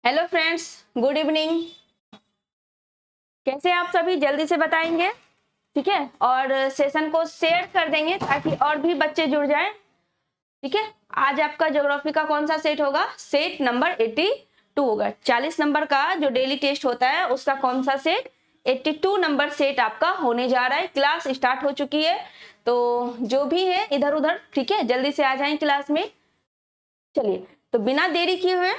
Hello friends, good evening. कैसे आप सभी जल्दी से बताएंगे, ठीक है। और सेशन को शेयर कर देंगे ताकि और भी बच्चे जुड़ जाएं, ठीक है। आज आपका ज्योग्राफी का कौन सा सेट होगा? सेट नंबर 82 होगा। 40 नंबर का जो डेली टेस्ट होता है उसका कौन सा सेट? 82 नंबर सेट आपका होने जा रहा है। क्लास स्टार्ट हो चुकी है, तो जो भी है इधर उधर, ठीक है, जल्दी से आ जाएं क्लास में। चलिए, तो बिना देरी किए हुए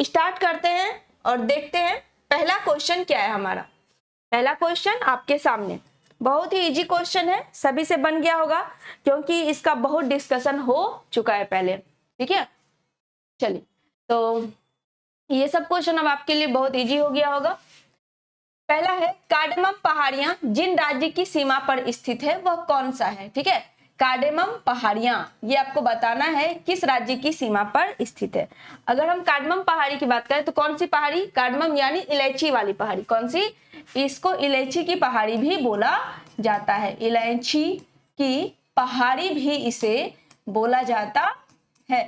स्टार्ट करते हैं और देखते हैं पहला क्वेश्चन क्या है हमारा। पहला क्वेश्चन आपके सामने बहुत ही इजी क्वेश्चन है, सभी से बन गया होगा क्योंकि इसका बहुत डिस्कशन हो चुका है पहले, ठीक है। चलिए, तो ये सब क्वेश्चन अब आपके लिए बहुत इजी हो गया होगा। पहला है, कार्डेमम पहाड़ियां जिन राज्य की सीमा पर स्थित है वह कौन सा है? ठीक है, कार्डेमम पहाड़ियां, ये आपको बताना है किस राज्य की सीमा पर स्थित है। अगर हम कार्डेमम पहाड़ी की बात करें तो कौन सी पहाड़ी? कार्डेमम यानी इलायची वाली पहाड़ी। कौन सी? इसको इलायची की पहाड़ी भी बोला जाता है। इलायची की पहाड़ी भी इसे बोला जाता है,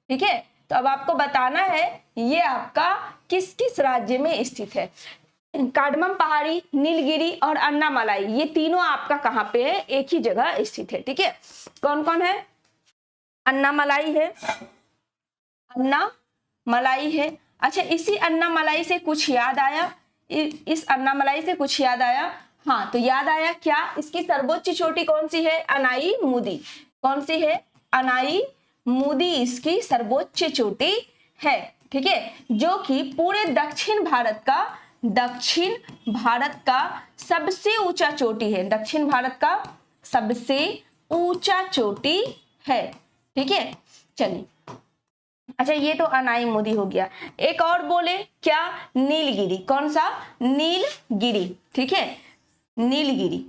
ठीक है। तो अब आपको बताना है ये आपका किस किस राज्य में स्थित है। कार्डमम पहाड़ी, नीलगिरी और अन्नामलाई, ये तीनों आपका कहाँ पे है? एक ही जगह स्थित है, ठीक है। कौन कौन है? अन्नामलाई है, अन्नामलाई है। अच्छा, इसी अन्नामलाई से कुछ याद आया? इस अन्नामलाई से कुछ याद आया? हाँ, तो याद आया क्या? इसकी सर्वोच्च चोटी कौन सी है? अनाई मुदी। कौन सी है? अनाई मुदी इसकी सर्वोच्च चोटी है, ठीक है, जो कि पूरे दक्षिण भारत का सबसे ऊंचा चोटी है। दक्षिण भारत का सबसे ऊंचा चोटी है, ठीक है। चलिए, अच्छा ये तो अनाई मुदी हो गया। एक और बोले क्या? नीलगिरी। कौन सा? नीलगिरी, ठीक है, नीलगिरी।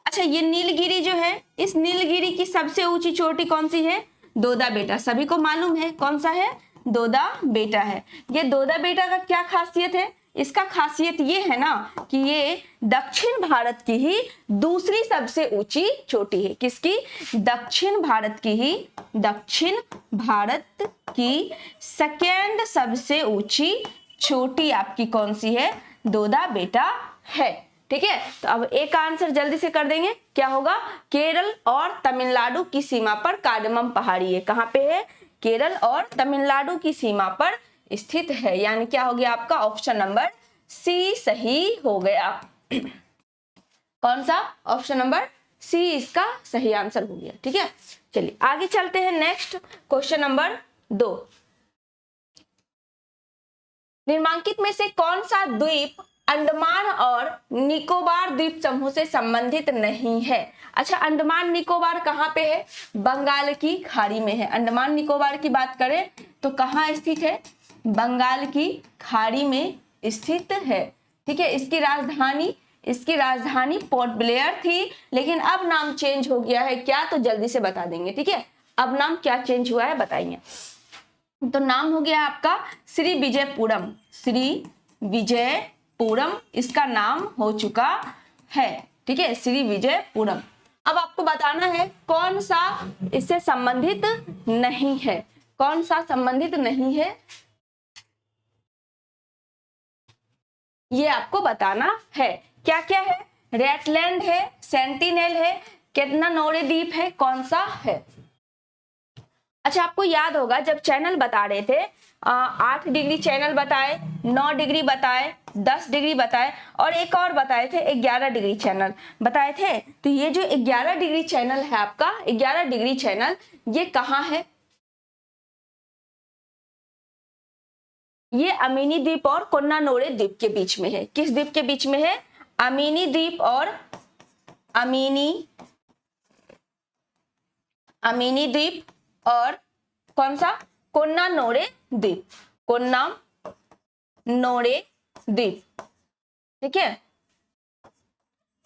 अच्छा, ये नीलगिरी जो है, इस नीलगिरी की सबसे ऊंची चोटी कौन सी है? दोदा बेटा। सभी को मालूम है कौन सा है? दोदा बेटा है। ये दोदा बेटा का क्या खासियत है? इसका खासियत ये है ना कि ये दक्षिण भारत की ही दूसरी सबसे ऊंची चोटी है। किसकी? दक्षिण भारत की सेकेंड सबसे ऊंची चोटी आपकी कौन सी है? दोदा बेटा है, ठीक है। तो अब एक आंसर जल्दी से कर देंगे, क्या होगा? केरल और तमिलनाडु की सीमा पर कार्डेमम पहाड़ी है। कहाँ पे है? केरल और तमिलनाडु की सीमा पर स्थित है। यानी क्या हो गया आपका? ऑप्शन नंबर सी सही हो गया। कौन सा? ऑप्शन नंबर सी इसका सही आंसर हो गया, ठीक है। चलिए आगे चलते हैं। नेक्स्ट क्वेश्चन नंबर 2, निम्नलिखित में से कौन सा द्वीप अंडमान और निकोबार द्वीप समूह से संबंधित नहीं है? अच्छा, अंडमान निकोबार कहाँ पे है? बंगाल की खाड़ी में है। अंडमान निकोबार की बात करें तो कहाँ स्थित है? बंगाल की खाड़ी में स्थित है, ठीक है। इसकी राजधानी पोर्ट ब्लेयर थी, लेकिन अब नाम चेंज हो गया है। क्या? तो जल्दी से बता देंगे, ठीक है। अब नाम क्या चेंज हुआ है बताइए। तो नाम हो गया आपका श्री विजयपुरम। श्री विजयपुरम इसका नाम हो चुका है, ठीक है, श्री विजयपुरम। अब आपको बताना है कौन सा इससे संबंधित नहीं है। कौन सा संबंधित नहीं है ये आपको बताना है। क्या क्या है? रेटलैंड है, सेंटिनेल है, केतनानोरे द्वीप है, कौन सा है? अच्छा, आपको याद होगा जब चैनल बता रहे थे 8 डिग्री चैनल बताए, 9 डिग्री बताए, 10 डिग्री बताए और एक और बताए थे 11 डिग्री चैनल बताए थे। तो ये जो 11 डिग्री चैनल है आपका, 11 डिग्री चैनल ये कहाँ है? ये अमीनी द्वीप और कोन्नानोरे द्वीप के बीच में है। किस द्वीप के बीच में है? अमीनी द्वीप और अमीनी द्वीप और कौन सा? कोन्नानोरे द्वीप। कोन्नानोरे द्वीप, ठीक है।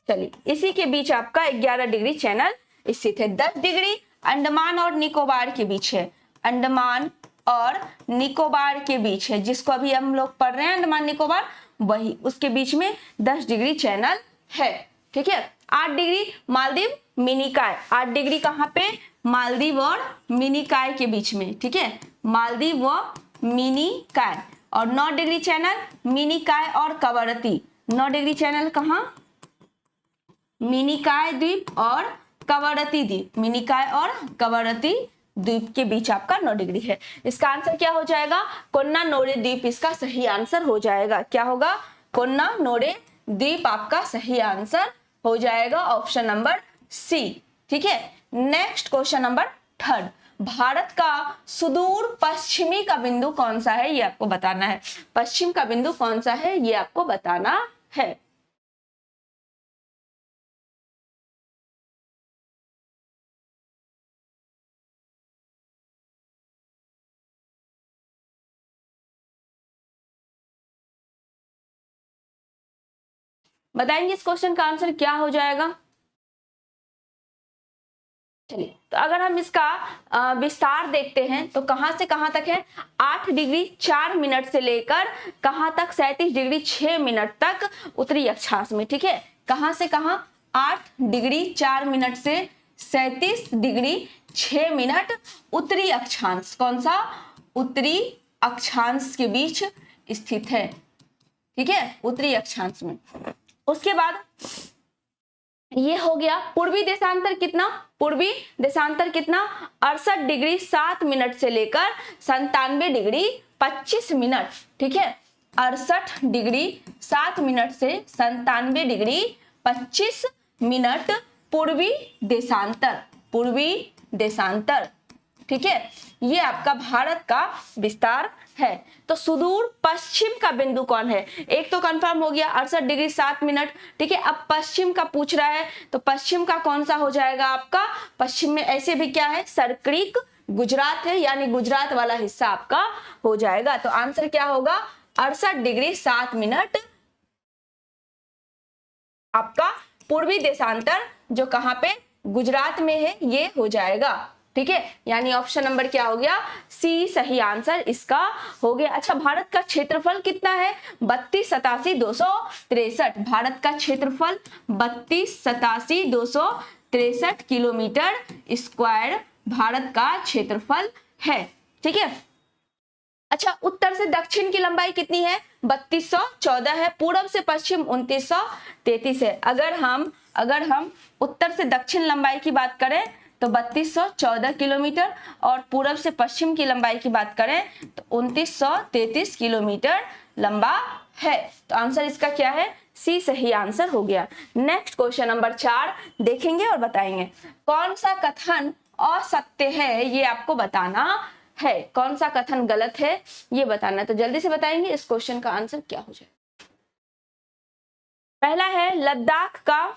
चलिए, इसी के बीच आपका 11 डिग्री चैनल स्थित है। 10 डिग्री अंडमान और निकोबार के बीच है। अंडमान और निकोबार के बीच है, जिसको अभी हम लोग पढ़ रहे हैं अंडमान निकोबार, वही उसके बीच में 10 डिग्री चैनल है, ठीक है। 8 डिग्री मालदीव मिनिकाय। 8 डिग्री कहाँ पे? मालदीव और मिनिकाय के बीच में, ठीक है, मालदीव व मिनिकाय। और 9 डिग्री चैनल मिनिकॉय और कवरत्ती। 9 डिग्री चैनल कहाँ? मिनिकॉय द्वीप और कवरत्ती द्वीप, मिनिकॉय और कवरत्ती द्वीप के बीच आपका 9 डिग्री है। इसका आंसर क्या हो जाएगा? कोन्नानोरे द्वीप इसका सही आंसर हो जाएगा। क्या होगा? कोन्नानोरे द्वीप आपका सही आंसर हो जाएगा, ऑप्शन नंबर सी। ठीक है, नेक्स्ट क्वेश्चन नंबर 3, भारत का सुदूर पश्चिमी का बिंदु कौन सा है, ये आपको बताना है। पश्चिम का बिंदु कौन सा है, ये आपको बताना है। बताएंगे इस क्वेश्चन का आंसर क्या हो जाएगा? चलिए, तो अगर हम इसका विस्तार देखते हैं तो कहां से कहां तक है? 8 डिग्री 4 मिनट से लेकर कहां तक? 37 डिग्री 6 मिनट तक उत्तरी अक्षांश में। ठीक है, कहां से कहां? 8 डिग्री 4 मिनट से 37 डिग्री 6 मिनट उत्तरी अक्षांश। कौन सा? उत्तरी अक्षांश के बीच स्थित है। ठीक है, उत्तरी अक्षांश में। उसके बाद ये हो गया पूर्वी देशांतर कितना? पूर्वी देशांतर कितना? 68 डिग्री 7 मिनट से लेकर 97 डिग्री 25 मिनट। ठीक है, 68 डिग्री 7 मिनट से 97 डिग्री 25 मिनट पूर्वी देशांतर, पूर्वी देशांतर। ठीक है, ये आपका भारत का विस्तार है। तो सुदूर पश्चिम का बिंदु कौन है? एक तो कंफर्म हो गया 68 डिग्री 7 मिनट। ठीक है, अब पश्चिम का पूछ रहा है, तो पश्चिम का कौन सा हो जाएगा आपका? पश्चिम में ऐसे भी क्या है? सरक्रीक गुजरात है, यानी गुजरात वाला हिस्सा आपका हो जाएगा। तो आंसर क्या होगा? 68 डिग्री 7 मिनट आपका पूर्वी देशांतर, जो कहां पे? गुजरात में है, ये हो जाएगा। ठीक है, यानी ऑप्शन नंबर क्या हो गया? सी सही आंसर इसका हो गया। अच्छा, भारत का क्षेत्रफल कितना है? 3287,263। भारत का क्षेत्रफल 3287,263 किलोमीटर स्क्वायर भारत का क्षेत्रफल है। ठीक है, अच्छा, उत्तर से दक्षिण की लंबाई कितनी है? 3214 है। पूर्व से पश्चिम 2933 है। अगर हम उत्तर से दक्षिण लंबाई की बात करें तो 3214 किलोमीटर, और पूर्व से पश्चिम की लंबाई की बात करें तो 2933 किलोमीटर लंबा है। तो आंसर इसका क्या है? सी सही आंसर हो गया। नेक्स्ट क्वेश्चन नंबर 4 देखेंगे और बताएंगे। कौन सा कथन असत्य है, ये आपको बताना है। कौन सा कथन गलत है, ये बताना है। तो जल्दी से बताएंगे इस क्वेश्चन का आंसर क्या हो जाए। पहला है लद्दाख का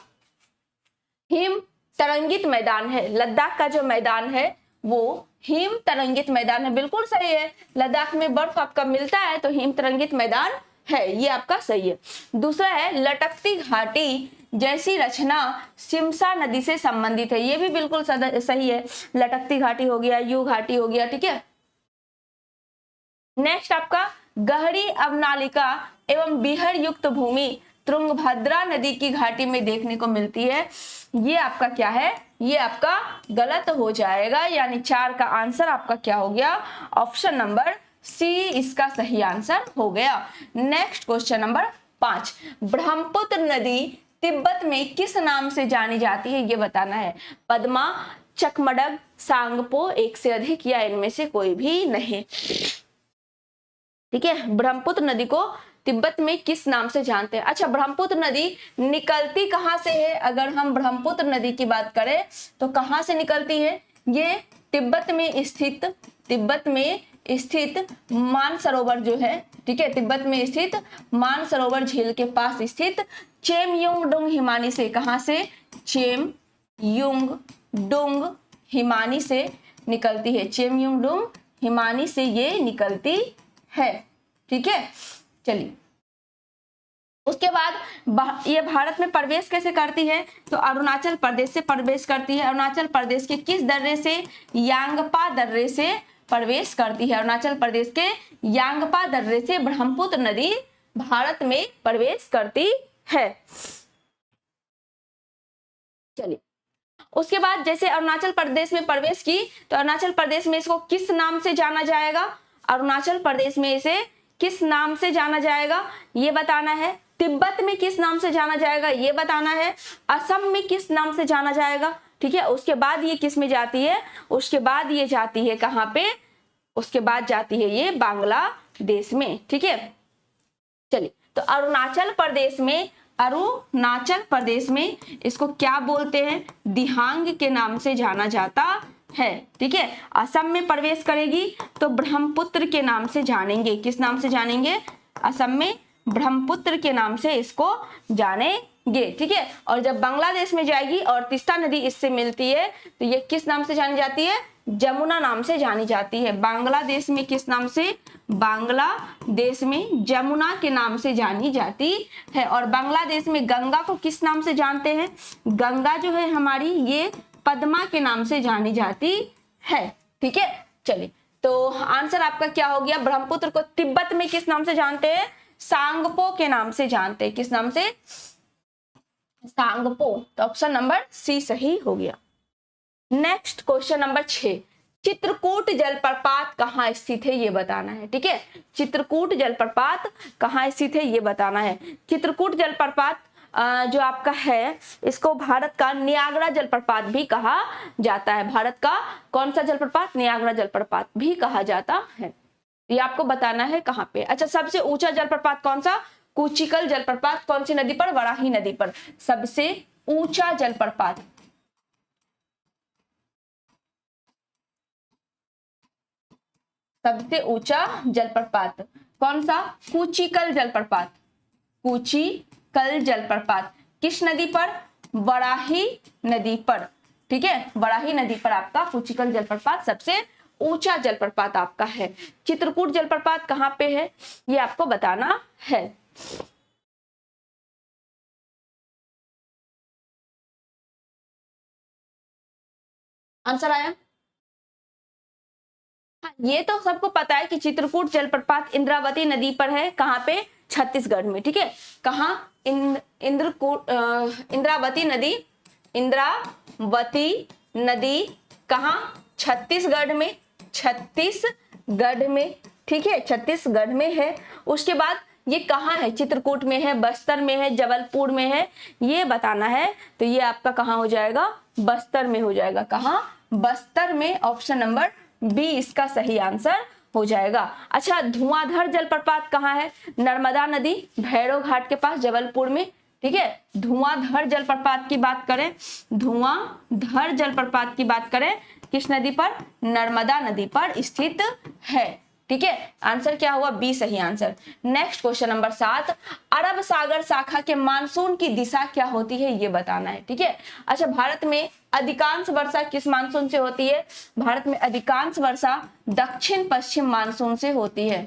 हिम तरंगित मैदान है। लद्दाख का जो मैदान है वो हिम तरंगित मैदान है। बिल्कुल सही है, लद्दाख में बर्फ आपका मिलता है तो हिम तरंगित मैदान है, ये आपका सही है। दूसरा है लटकती घाटी जैसी रचना सिमसा नदी से संबंधित है। ये भी बिल्कुल सही है, लटकती घाटी हो गया, यू घाटी हो गया। ठीक है, नेक्स्ट आपका गहरी अवनालिका एवं बिहर युक्त भूमि तुंगभद्रा नदी की घाटी में देखने को मिलती है। ये आपका क्या है? ये आपका गलत हो जाएगा, यानी 4 का आंसर आपका क्या हो गया? ऑप्शन नंबर सी इसका सही आंसर हो गया। नेक्स्ट क्वेश्चन नंबर 5, ब्रह्मपुत्र नदी तिब्बत में किस नाम से जानी जाती है, ये बताना है। पद्मा, चकमडग, सांगपो, एक से अधिक, या इनमें से कोई भी नहीं। ठीक है, ब्रह्मपुत्र नदी को तिब्बत में किस नाम से जानते हैं? अच्छा, ब्रह्मपुत्र नदी निकलती कहां से है? अगर हम ब्रह्मपुत्र नदी की बात करें तो कहां से निकलती है? ये तिब्बत में स्थित मानसरोवर जो है, ठीक है, तिब्बत में स्थित मानसरोवर झील के पास स्थित चेमयुंगडुंग हिमानी से। कहां से? चेमयुंगडुंग हिमानी से निकलती है। चेमयुंगडुंग हिमानी से ये निकलती है। ठीक है, चलिए, उसके बाद ये भारत में प्रवेश कैसे करती है? तो अरुणाचल प्रदेश से प्रवेश करती है। अरुणाचल प्रदेश के किस दर्रे से? यांगपा दर्रे से प्रवेश करती है। अरुणाचल प्रदेश के यांगपा दर्रे से ब्रह्मपुत्र नदी भारत में प्रवेश करती है। चलिए, उसके बाद जैसे अरुणाचल प्रदेश में प्रवेश की तो अरुणाचल प्रदेश में इसको किस नाम से जाना जाएगा? अरुणाचल प्रदेश में इसे किस नाम से जाना जाएगा ये बताना है, तिब्बत में किस नाम से जाना जाएगा ये बताना है, असम में किस नाम से जाना जाएगा, ठीक है। उसके बाद ये किस में जाती है, उसके बाद ये जाती है कहाँ पे, उसके बाद जाती है ये बांग्लादेश में, ठीक है। चलिए, तो अरुणाचल प्रदेश में इसको क्या बोलते हैं, दिहांग के नाम से जाना जाता है, ठीक है। असम में प्रवेश करेगी तो ब्रह्मपुत्र के नाम से जानेंगे, किस नाम से जानेंगे, असम में ब्रह्मपुत्र के नाम से इसको जानेंगे, ठीक है। और जब बांग्लादेश में जाएगी और तीस्ता नदी इससे मिलती है तो ये किस नाम से जानी जाती है, जमुना नाम से जानी जाती है। बांग्लादेश में किस नाम से, बांग्लादेश में जमुना के नाम से जानी जाती है। और बांग्लादेश में गंगा को किस नाम से जानते हैं, गंगा जो है हमारी ये पद्मा के नाम से जानी जाती है, ठीक है। चलिए, तो आंसर आपका क्या हो गया, ब्रह्मपुत्र को तिब्बत में किस नाम से जानते हैं, सांगपो के नाम से जानते हैं, किस नाम से, सांगपो। तो ऑप्शन नंबर सी सही हो गया। नेक्स्ट क्वेश्चन नंबर 6, चित्रकूट जलप्रपात कहाँ स्थित है ये बताना है, ठीक है। चित्रकूट जलप्रपात कहाँ स्थित है ये बताना है। चित्रकूट जलप्रपात जो आपका है इसको भारत का नियाग्रा जलप्रपात भी कहा जाता है। भारत का कौन सा जलप्रपात, नियाग्रा जलप्रपात भी कहा जाता है। ये आपको बताना है कहाँ पे। अच्छा, सबसे ऊंचा जलप्रपात कौन सा, कुचिकल जलप्रपात, कौन सी नदी पर, वराही नदी पर। सबसे ऊंचा जलप्रपात, सबसे ऊंचा जलप्रपात कौन सा, कुचिकल जलप्रपात, कुचिकल जलप्रपात किस नदी पर, वराही नदी पर, ठीक है। वराही नदी पर आपका कुचिकल जलप्रपात सबसे ऊंचा जलप्रपात आपका है। चित्रकूट जलप्रपात कहाँ पे है ये आपको बताना है। आंसर आया, हाँ, ये तो सबको पता है कि चित्रकूट जलप्रपात इंद्रावती नदी पर है, कहाँ पे, छत्तीसगढ़ में, ठीक है। कहाँ, इंद्रावती नदी, इंद्रावती नदी कहाँ, छत्तीसगढ़ में, छत्तीसगढ़ में, ठीक है, छत्तीसगढ़ में है। उसके बाद ये कहाँ है, चित्रकूट में है, बस्तर में है, जबलपुर में है, ये बताना है। तो ये आपका कहाँ हो जाएगा, बस्तर में हो जाएगा। कहाँ, बस्तर में, ऑप्शन नंबर बी इसका सही आंसर हो जाएगा। अच्छा, धुआंधार जलप्रपात कहाँ है, नर्मदा नदी, भैरव घाट के पास, जबलपुर में, ठीक है। धुआंधार जलप्रपात की बात करें, धुआंधार जलप्रपात की बात करें किस नदी पर, नर्मदा नदी पर स्थित है, ठीक है। आंसर क्या हुआ, बी सही आंसर। नेक्स्ट क्वेश्चन नंबर 7, अरब सागर शाखा के मानसून की दिशा क्या होती है ये बताना है, ठीक है। अच्छा, भारत में अधिकांश वर्षा किस मानसून से होती है, भारत में अधिकांश वर्षा दक्षिण पश्चिम मानसून से होती है।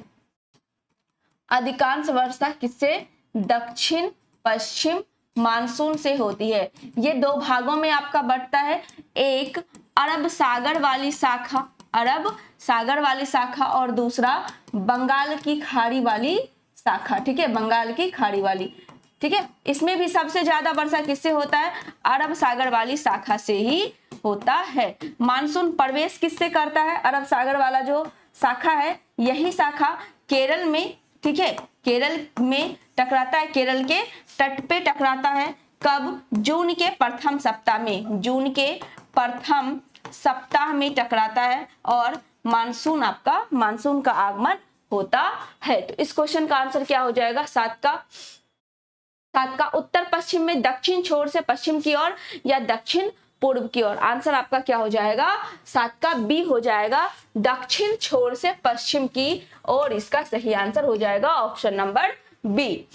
अधिकांश वर्षा किससे, दक्षिण पश्चिम मानसून से होती है। ये दो भागों में आपका बंटता है, एक अरब सागर वाली शाखा, अरब सागर वाली शाखा, और दूसरा बंगाल की खाड़ी वाली शाखा, ठीक है, बंगाल की खाड़ी वाली, ठीक है। इसमें भी सबसे ज्यादा वर्षा किससे होता है, अरब सागर वाली शाखा से ही होता है। मानसून प्रवेश किससे करता है, अरब सागर वाला जो शाखा है, यही शाखा केरल में, ठीक है, केरल में टकराता है, केरल के तट पे टकराता है। कब, जून के प्रथम सप्ताह में, जून के प्रथम सप्ताह में टकराता है और मानसून आपका, मानसून का आगमन होता है। तो इस क्वेश्चन का आंसर क्या हो जाएगा, 7 का उत्तर पश्चिम में, दक्षिण छोर से पश्चिम की ओर या दक्षिण पूर्व की ओर। आंसर आपका क्या हो जाएगा, 7 का बी हो जाएगा, दक्षिण छोर से पश्चिम की ओर इसका सही आंसर हो जाएगा option number B.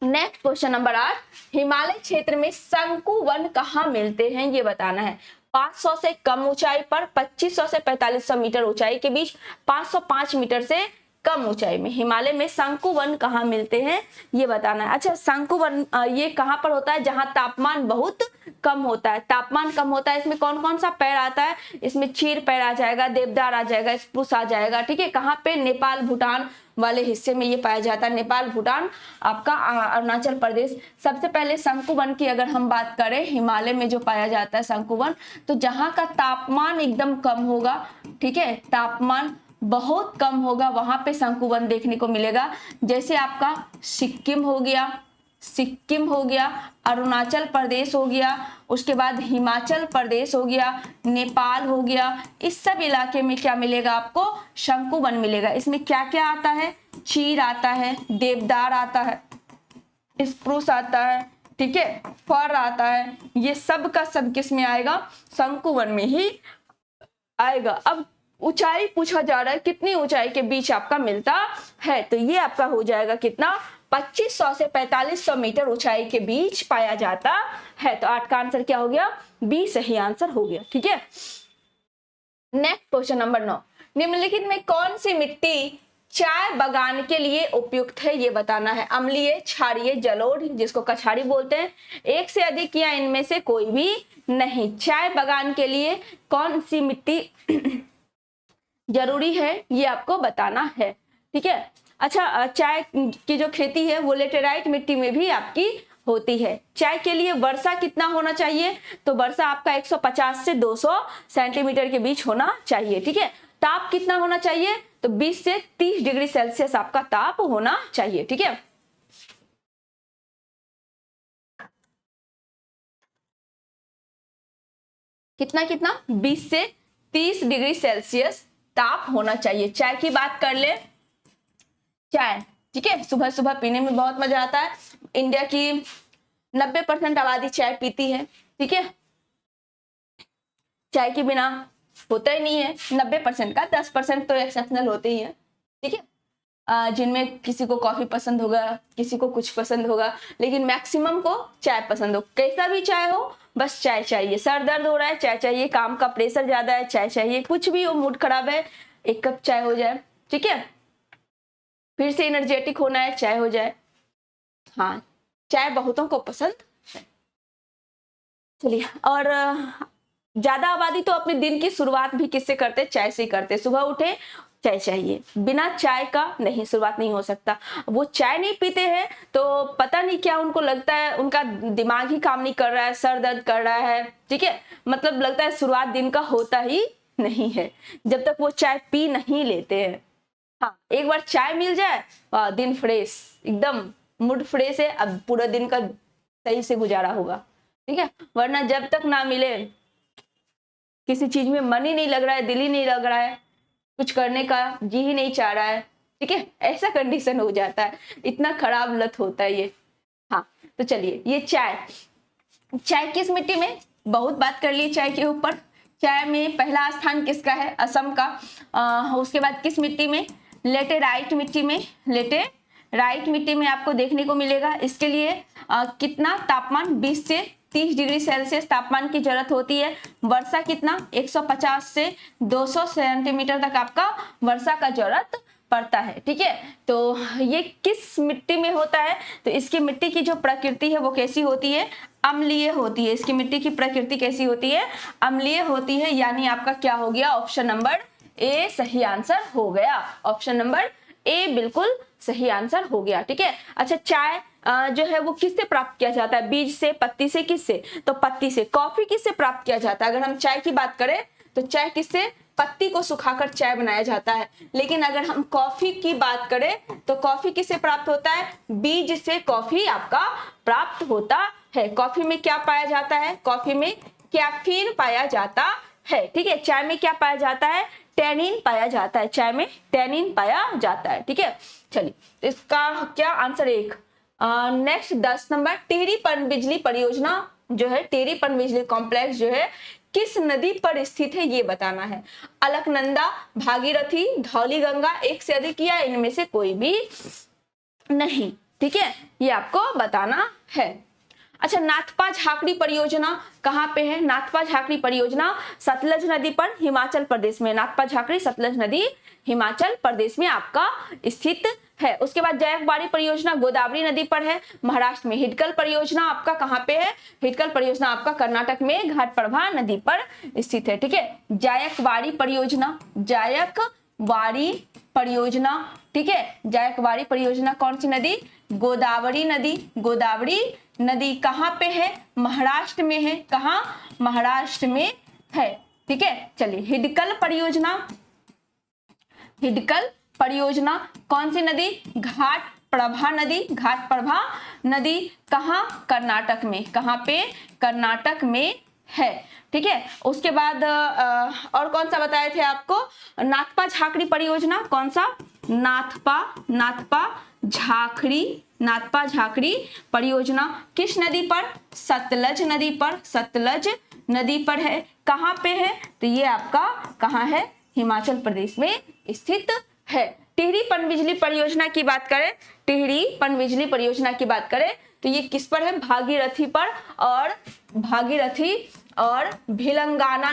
Next question number 8, Himalaya क्षेत्र में शंकु वन कहाँ मिलते हैं ये बताना है। 500 से कम ऊंचाई पर, 2500 से 4500 मीटर ऊंचाई के बीच, 505 मीटर से कम ऊंचाई में हिमालय में शंकु वन कहाँ मिलते हैं ये बताना है। अच्छा, शंकु वन ये कहाँ पर होता है, जहाँ तापमान बहुत कम होता है। तापमान कम होता है, इसमें कौन कौन सा पेड़ आता है, इसमें चीड़ पेड़ आ जाएगा, देवदार आ जाएगा, स्प्रूस आ जाएगा, ठीक है। कहाँ पे, नेपाल भूटान वाले हिस्से में ये पाया जाता है, नेपाल भूटान आपका अरुणाचल प्रदेश। सबसे पहले शंकु वन की अगर हम बात करें, हिमालय में जो पाया जाता है शंकु वन, तो जहाँ का तापमान एकदम कम होगा, ठीक है, तापमान बहुत कम होगा वहां पे शंकुवन देखने को मिलेगा। जैसे आपका सिक्किम हो गया, अरुणाचल प्रदेश हो गया, उसके बाद हिमाचल प्रदेश हो गया, नेपाल हो गया, इस सब इलाके में क्या मिलेगा आपको? शंकुवन मिलेगा। इसमें क्या क्या आता है? चीड़ आता है, देवदार आता है, स्प्रूस आता है, ठीक है, फर आता है, ये सब का सब किस में आएगा? शंकुवन में ही आएगा। अब ऊंचाई पूछा जा रहा है, कितनी ऊंचाई के बीच आपका मिलता है? तो ये आपका हो जाएगा कितना? 2500 से 4500 मीटर ऊंचाई के बीच पाया जाता है। तो 8 का आंसर क्या हो गया? बी सही आंसर हो गया। ठीक है, नेक्स्ट क्वेश्चन नंबर 9, निम्नलिखित में कौन सी मिट्टी चाय बागान के लिए उपयुक्त है? ये बताना है। अम्लीय, क्षारीय, जलोढ़, जिसको कछाड़ी बोलते हैं, एक से अधिक या इनमें से कोई भी नहीं। चाय बागान के लिए कौन सी मिट्टी जरूरी है ये आपको बताना है। ठीक है, अच्छा, चाय की जो खेती है वो लेटेराइट मिट्टी में भी आपकी होती है। चाय के लिए वर्षा कितना होना चाहिए? तो वर्षा आपका 150 से 200 सेंटीमीटर के बीच होना चाहिए। ठीक है, ताप कितना होना चाहिए? तो 20 से 30 डिग्री सेल्सियस आपका ताप होना चाहिए। ठीक है, कितना कितना? 20 से 30 डिग्री सेल्सियस ताप होना चाहिए। चाय की बात कर ले, चाय, ठीक है, सुबह सुबह पीने में बहुत मजा आता है। इंडिया की 90% आबादी चाय पीती है। ठीक है, चाय के बिना होता ही नहीं है 90% का, 10% तो एक्सेप्शनल होते ही है। ठीक है, जिनमें किसी को कॉफी पसंद होगा, किसी को कुछ पसंद होगा, लेकिन मैक्सिमम को चाय पसंद हो। कैसा भी चाय हो, बस चाय चाहिए। सर दर्द हो रहा है, चाय चाहिए। काम का प्रेशर ज्यादा है, चाय चाहिए। कुछ भी हो, मूड खराब है, एक कप चाय हो जाए। ठीक है, फिर से एनर्जेटिक होना है, चाय हो जाए। हाँ, चाय बहुतों को पसंद है। चलिए, और ज्यादा आबादी तो अपने दिन की शुरुआत भी किससे करते? चाय से करते। सुबह उठे, चाय चाहिए, बिना चाय का नहीं, शुरुआत नहीं हो सकता। वो चाय नहीं पीते हैं तो पता नहीं क्या उनको लगता है, उनका दिमाग ही काम नहीं कर रहा है, सर दर्द कर रहा है। ठीक है, मतलब लगता है शुरुआत दिन का होता ही नहीं है जब तक वो चाय पी नहीं लेते हैं। हाँ, एक बार चाय मिल जाए, दिन फ्रेश, एकदम मूड फ्रेश है, अब पूरा दिन का सही से गुजारा होगा। ठीक है, वरना जब तक ना मिले, किसी चीज में मन ही नहीं लग रहा है, दिल ही नहीं लग रहा है, कुछ करने का जी ही नहीं चाह रहा है। ठीक है, ऐसा कंडीशन हो जाता है, इतना खराब लत होता है ये। हाँ, तो चलिए, ये चाय किस मिट्टी में? बहुत बात कर ली चाय के ऊपर। चाय में पहला स्थान किसका है? असम का। उसके बाद किस मिट्टी में? लेटेराइट मिट्टी में। लेटेराइट मिट्टी में आपको देखने को मिलेगा। इसके लिए कितना तापमान? 20 से 30 डिग्री सेल्सियस तापमान की जरूरत होती है। वर्षा कितना? 150 से 200 सेंटीमीटर तक आपका वर्षा का जरूरत पड़ता है। ठीक है, तो ये किस मिट्टी में होता है? तो इसकी मिट्टी की जो प्रकृति है वो कैसी होती है? अम्लीय होती है। इसकी मिट्टी की प्रकृति कैसी होती है? अम्लीय होती है। यानी आपका क्या हो गया? ऑप्शन नंबर ए सही आंसर हो गया। ऑप्शन नंबर ए बिल्कुल सही आंसर हो गया। ठीक है, अच्छा, चाय जो है वो किससे प्राप्त किया जाता है? बीज से, पत्ती से, किससे? तो पत्ती से। कॉफी किससे प्राप्त किया जाता है? अगर हम चाय की बात करें तो चाय किससे? पत्ती को सुखाकर चाय बनाया जाता है। लेकिन अगर हम कॉफी की बात करें तो कॉफी किससे प्राप्त होता है? बीज से कॉफी आपका प्राप्त होता है। कॉफी में क्या पाया जाता है? कॉफी में कैफीन पाया जाता है। ठीक है, चाय में क्या पाया जाता है? टैनिन पाया जाता है। चाय में टैनिन पाया जाता है। ठीक है, चलिए, इसका क्या आंसर? एक। नेक्स्ट 10 नंबर, टिहरी पनबिजली परियोजना जो है, टिहरी पनबिजली कॉम्प्लेक्स जो है किस नदी पर स्थित है ये बताना है। अलकनंदा, भागीरथी, धौलीगंगा, एक से अधिक या इनमें से कोई भी नहीं। ठीक है, ये आपको बताना है। अच्छा, नाथपा झाकड़ी परियोजना कहाँ पे है? नाथपा झाकड़ी परियोजना सतलज नदी पर, हिमाचल प्रदेश में। नाथपा झाकड़ी सतलज नदी हिमाचल प्रदेश में आपका स्थित है। उसके बाद जायकवाड़ी परियोजना गोदावरी नदी पर है, महाराष्ट्र में। हिडकल परियोजना आपका कहाँ पे है? हिडकल परियोजना आपका कर्नाटक में घाटप्रभा नदी पर स्थित है। ठीक है, जायकवाड़ी परियोजना, जायकवाड़ी परियोजना, ठीक है, जायकवाड़ी परियोजना कौन सी नदी? गोदावरी नदी। गोदावरी नदी कहाँ पे है? महाराष्ट्र में है। कहाँ? महाराष्ट्र में है। ठीक है, चलिए, हिडकल परियोजना हिडकल परियोजना। कौन सी नदी? घाट प्रभा नदी। घाट प्रभा नदी कहाँ? कर्नाटक में। कहाँ पे? कर्नाटक में है। ठीक है, उसके बाद और कौन सा बताए थे आपको? नाथपा झाखड़ी परियोजना। कौन सा? नाथपा झाखड़ी परियोजना किस नदी पर? सतलज नदी पर। सतलज नदी पर है। कहाँ पे है? तो ये आपका कहाँ है? हिमाचल प्रदेश में स्थित है। टिहरी पनबिजली परियोजना की बात करें, टिहरी पनबिजली परियोजना की बात करें तो ये किस पर है? भागीरथी पर। और भागीरथी और भिलंगाना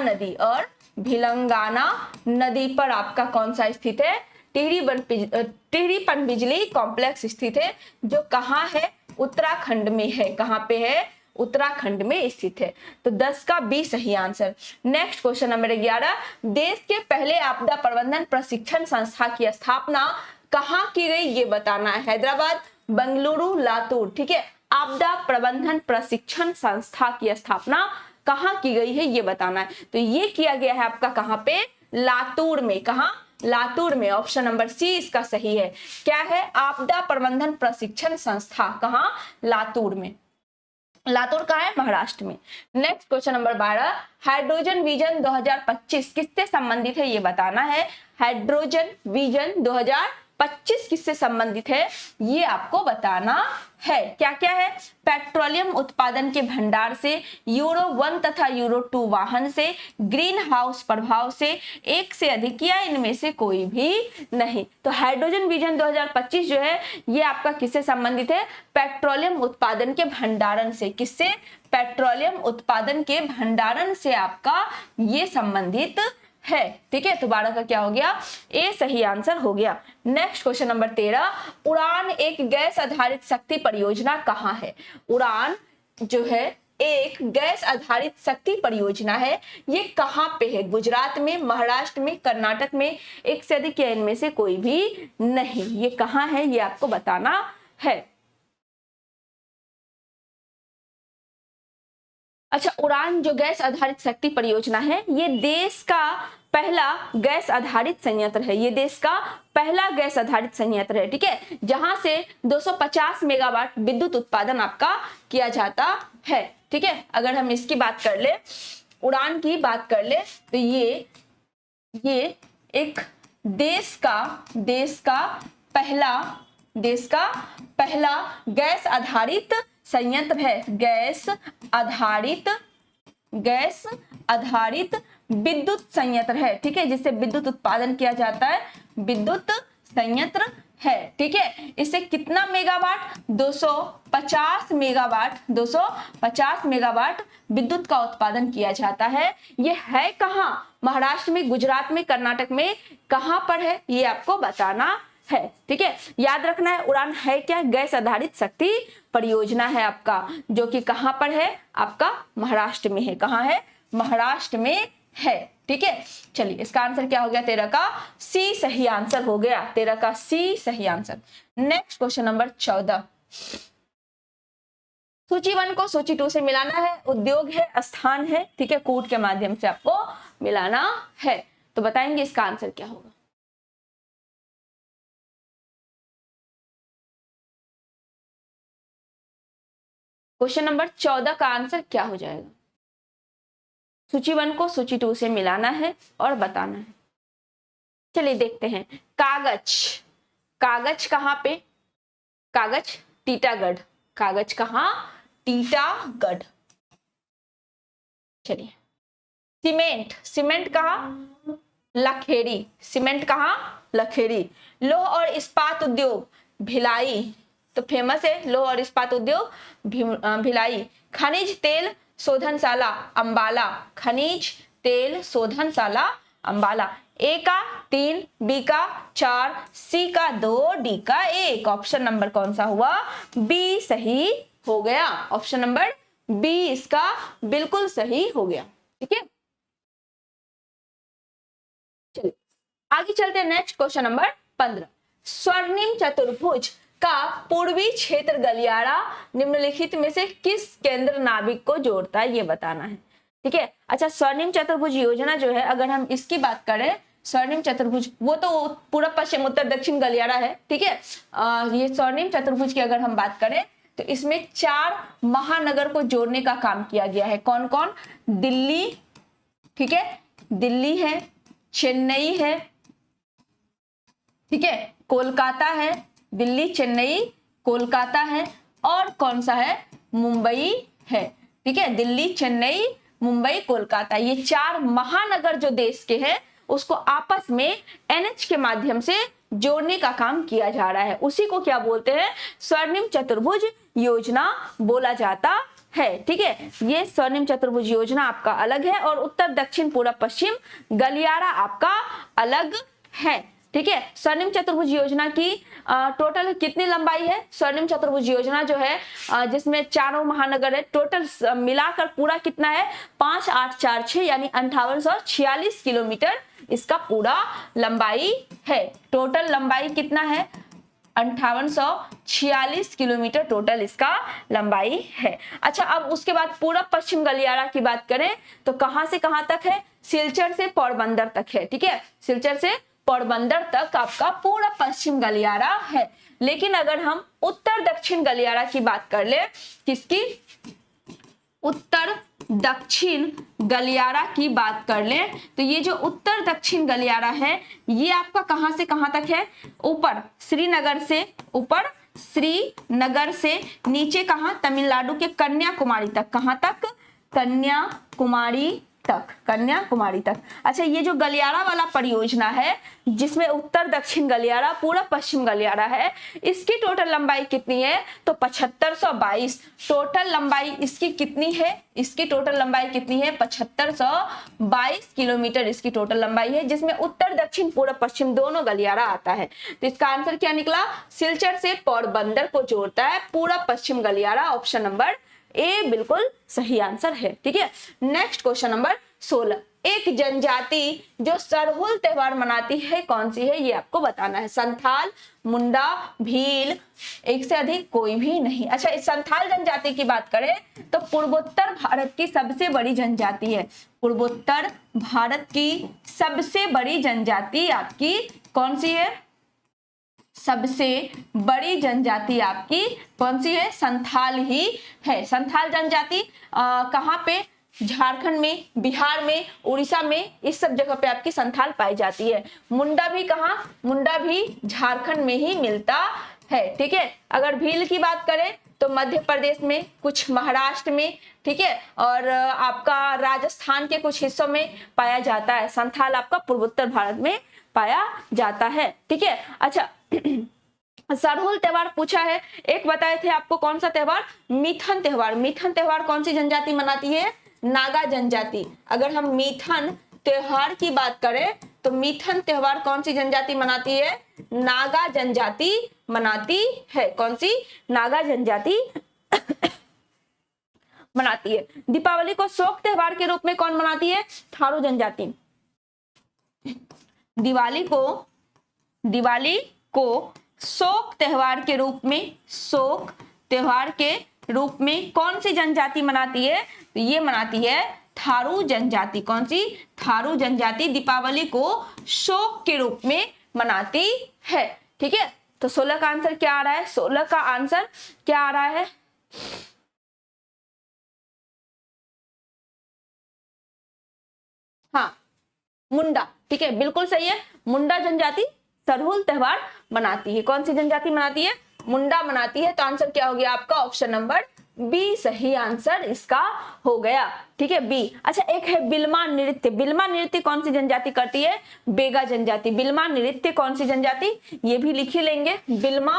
नदी पर आपका कौन सा स्थित है? टिहरी पनबिजली कॉम्प्लेक्स स्थित है, जो कहाँ है? उत्तराखंड में है। कहाँ पे है? उत्तराखंड में स्थित है। तो 10 का बी सही आंसर। नेक्स्ट क्वेश्चन नंबर 11, देश के पहले आपदा प्रबंधन प्रशिक्षण संस्था की स्थापना कहाँ की गई ये बताना है। हैदराबाद, बेंगलुरु, लातूर। ठीक है, आपदा प्रबंधन प्रशिक्षण संस्था की स्थापना कहाँ की गई है ये बताना है। तो ये किया गया है आपका कहाँ पे? लातूर में। कहाँ? लातूर में। ऑप्शन नंबर सी इसका सही है। क्या है? आपदा प्रबंधन प्रशिक्षण संस्था कहाँ? लातूर में। लातूर कहाँ है? महाराष्ट्र में। Next question number 12, hydrogen vision 2025 किससे संबंधित है ये बताना है। हाइड्रोजन विजन 2025 किससे संबंधित है ये आपको बताना है। क्या क्या है? पेट्रोलियम उत्पादन के भंडार से, यूरो 1 तथा यूरो 2 वाहन से, ग्रीन हाउस प्रभाव से, एक से अधिक या इनमें से कोई भी नहीं। तो हाइड्रोजन विजन 2025 जो है ये आपका किससे संबंधित है? पेट्रोलियम उत्पादन के भंडारण से। किससे? पेट्रोलियम उत्पादन के भंडारण से आपका ये संबंधित है। ठीक है, तो 12 का क्या हो गया? ए सही आंसर हो गया। नेक्स्ट क्वेश्चन नंबर 13, उड़ान एक गैस आधारित शक्ति परियोजना कहाँ है? उड़ान जो है एक गैस आधारित शक्ति परियोजना है, ये कहाँ पे है? गुजरात में, महाराष्ट्र में, कर्नाटक में, एक से अधिक या इनमें से कोई भी नहीं। ये कहाँ है ये आपको बताना है। अच्छा, उड़ान जो गैस आधारित शक्ति परियोजना है ये देश का पहला गैस आधारित संयंत्र है। ये देश का पहला गैस आधारित संयंत्र है। ठीक है, जहां से 250 मेगावाट विद्युत उत्पादन आपका किया जाता है। ठीक है, अगर हम इसकी बात कर ले, उड़ान की बात कर ले तो ये एक देश का पहला गैस आधारित संयंत्र है। गैस आधारित विद्युत संयंत्र है। ठीक है, जिससे विद्युत उत्पादन किया जाता है, विद्युत संयंत्र है। ठीक है, इससे कितना मेगावाट? 250 मेगावाट विद्युत का उत्पादन किया जाता है। ये है कहाँ? महाराष्ट्र में, गुजरात में, कर्नाटक में। कहाँ पर है ये आपको बताना है। ठीक है, याद रखना है उड़ान है क्या? गैस आधारित शक्ति परियोजना है आपका, जो कि कहां पर है? आपका महाराष्ट्र में है। कहां है? महाराष्ट्र में है। ठीक है, चलिए इसका आंसर क्या हो गया? 13 का सी सही आंसर हो गया। 13 का सी सही आंसर। नेक्स्ट क्वेश्चन नंबर 14, सूची 1 को सूची 2 से मिलाना है। उद्योग है, स्थान है। ठीक है, कूट के माध्यम से आपको मिलाना है। तो बताएंगे इसका आंसर क्या होगा। क्वेश्चन नंबर 14 का आंसर क्या हो जाएगा? सूची 1 को सूची 2 से मिलाना है और बताना है। चलिए देखते हैं। कागज कहां पे? कागज टीटागढ़। कागज कहां? टीटागढ़। चलिए, सीमेंट कहां? लखेड़ी। सीमेंट कहां? लखेड़ी। लौह और इस्पात उद्योग भिलाई, तो फेमस है लौह और इस्पात उद्योग भिलाई। खनिज तेल शोधनशाला अंबाला। खनिज तेल शोधनशाला अंबाला। ए का 3, बी का 4, सी का 2, डी का 1। ऑप्शन नंबर कौन सा हुआ? बी सही हो गया। ऑप्शन नंबर बी इसका बिल्कुल सही हो गया। ठीक है, चलिए आगे चलते हैं। नेक्स्ट क्वेश्चन नंबर 15, स्वर्णिम चतुर्भुज का पूर्वी क्षेत्र गलियारा निम्नलिखित में से किस केंद्र नाभिक को जोड़ता है ये बताना है। ठीक है, अच्छा, स्वर्णिम चतुर्भुज योजना जो है, अगर हम इसकी बात करें स्वर्णिम चतुर्भुज, वो तो पूर्व पश्चिम उत्तर दक्षिण गलियारा है, ठीक है। ये स्वर्णिम चतुर्भुज की अगर हम बात करें तो इसमें 4 महानगर को जोड़ने का काम किया गया है। कौन कौन? दिल्ली, ठीक है, दिल्ली है, चेन्नई है, ठीक है, कोलकाता है, दिल्ली, चेन्नई, कोलकाता है, और कौन सा है? मुंबई है, ठीक है। दिल्ली, चेन्नई, मुंबई, कोलकाता, ये 4 महानगर जो देश के हैं उसको आपस में एनएच के माध्यम से जोड़ने का काम किया जा रहा है। उसी को क्या बोलते हैं? स्वर्णिम चतुर्भुज योजना बोला जाता है, ठीक है। ये स्वर्णिम चतुर्भुज योजना आपका अलग है और उत्तर दक्षिण पूर्व पश्चिम गलियारा आपका अलग है, ठीक है। स्वर्णिम चतुर्भुज योजना की टोटल कितनी लंबाई है? स्वर्णिम चतुर्भुज योजना जो है जिसमें 4 महानगर है, टोटल मिलाकर पूरा कितना है? 5846 यानी 5846 किलोमीटर इसका पूरा लंबाई है। टोटल लंबाई कितना है? 5846 किलोमीटर टोटल इसका लंबाई है। अच्छा, अब उसके बाद पूर्व पश्चिम गलियारा की बात करें तो कहां से कहां तक है? सिलचर से पोरबंदर तक है, ठीक है। सिलचर से पोरबंदर तक आपका पूरा पश्चिम गलियारा है। लेकिन अगर हम उत्तर दक्षिण गलियारा की बात कर ले, किसकी? उत्तर दक्षिण गलियारा की बात कर ले तो ये जो उत्तर दक्षिण गलियारा है ये आपका कहां से कहां तक है? ऊपर श्रीनगर से, ऊपर श्रीनगर से नीचे कहां? तमिलनाडु के कन्याकुमारी तक। कहां तक? कन्याकुमारी तक, कन्याकुमारी तक। अच्छा, ये जो गलियारा वाला परियोजना है जिसमें उत्तर दक्षिण गलियारा पूरा पश्चिम गलियारा है, इसकी टोटल लंबाई कितनी है? तो 7522 टोटल लंबाई इसकी कितनी है? इसकी टोटल लंबाई कितनी है? 7522 किलोमीटर इसकी टोटल लंबाई है, जिसमें उत्तर दक्षिण पूर्व पश्चिम दोनों गलियारा आता है। तो इसका आंसर क्या निकला? सिलचर से पोरबंदर को जोड़ता है पूरा पश्चिम गलियारा। ऑप्शन नंबर ए बिल्कुल सही आंसर है, ठीक है। नेक्स्ट क्वेश्चन नंबर 16, एक जनजाति जो सरहुल त्योहार मनाती है कौन सी है? ये आपको बताना है। संथाल, मुंडा, भील, एक से अधिक, कोई भी नहीं। अच्छा, इस संथाल जनजाति की बात करें तो पूर्वोत्तर भारत की सबसे बड़ी जनजाति है। पूर्वोत्तर भारत की सबसे बड़ी जनजाति आपकी कौन सी है? सबसे बड़ी जनजाति आपकी कौन सी है? संथाल ही है। संथाल जनजाति कहाँ पे? झारखंड में, बिहार में, उड़ीसा में, इस सब जगह पे आपकी संथाल पाई जाती है। मुंडा भी कहाँ? मुंडा भी झारखंड में ही मिलता है, ठीक है। अगर भील की बात करें तो मध्य प्रदेश में, कुछ महाराष्ट्र में, ठीक है, और आपका राजस्थान के कुछ हिस्सों में पाया जाता है। संथाल आपका पूर्वोत्तर भारत में पाया जाता है, ठीक है। अच्छा, सरहुल त्योहार पूछा है, एक बताए थे आपको कौन सा त्योहार? मिथन त्योहार। मिथन त्योहार कौन सी जनजाति मनाती है? नागा जनजाति। अगर हम मिथन त्योहार की बात करें तो मिथन त्योहार कौन सी जनजाति मनाती है? नागा जनजाति मनाती है। कौन सी? नागा जनजाति मनाती है। दीपावली को शोक त्योहार के रूप में कौन मनाती है? थारू जनजाति। दिवाली को शोक त्योहार के रूप में, शोक त्योहार के रूप में कौन सी जनजाति मनाती है? तो ये मनाती है थारू जनजाति। कौन सी? थारू जनजाति दीपावली को शोक के रूप में मनाती है, ठीक है। तो 16 का आंसर क्या आ रहा है? 16 का आंसर क्या आ रहा है? हाँ, मुंडा, ठीक है, बिल्कुल सही है। मुंडा जनजाति सरहुल त्योहार मनाती है। कौन सी जनजाति मनाती है? मुंडा मनाती है। तो आंसर क्या हो गया आपका? ऑप्शन नंबर बी सही आंसर इसका हो गया, ठीक है, बी। अच्छा, एक है बिल्मा नृत्य। बिल्मा नृत्य कौन सी जनजाति करती है? बेगा जनजाति। बिल्मा नृत्य कौन सी जनजाति? ये भी लिख ही लेंगे। बिल्मा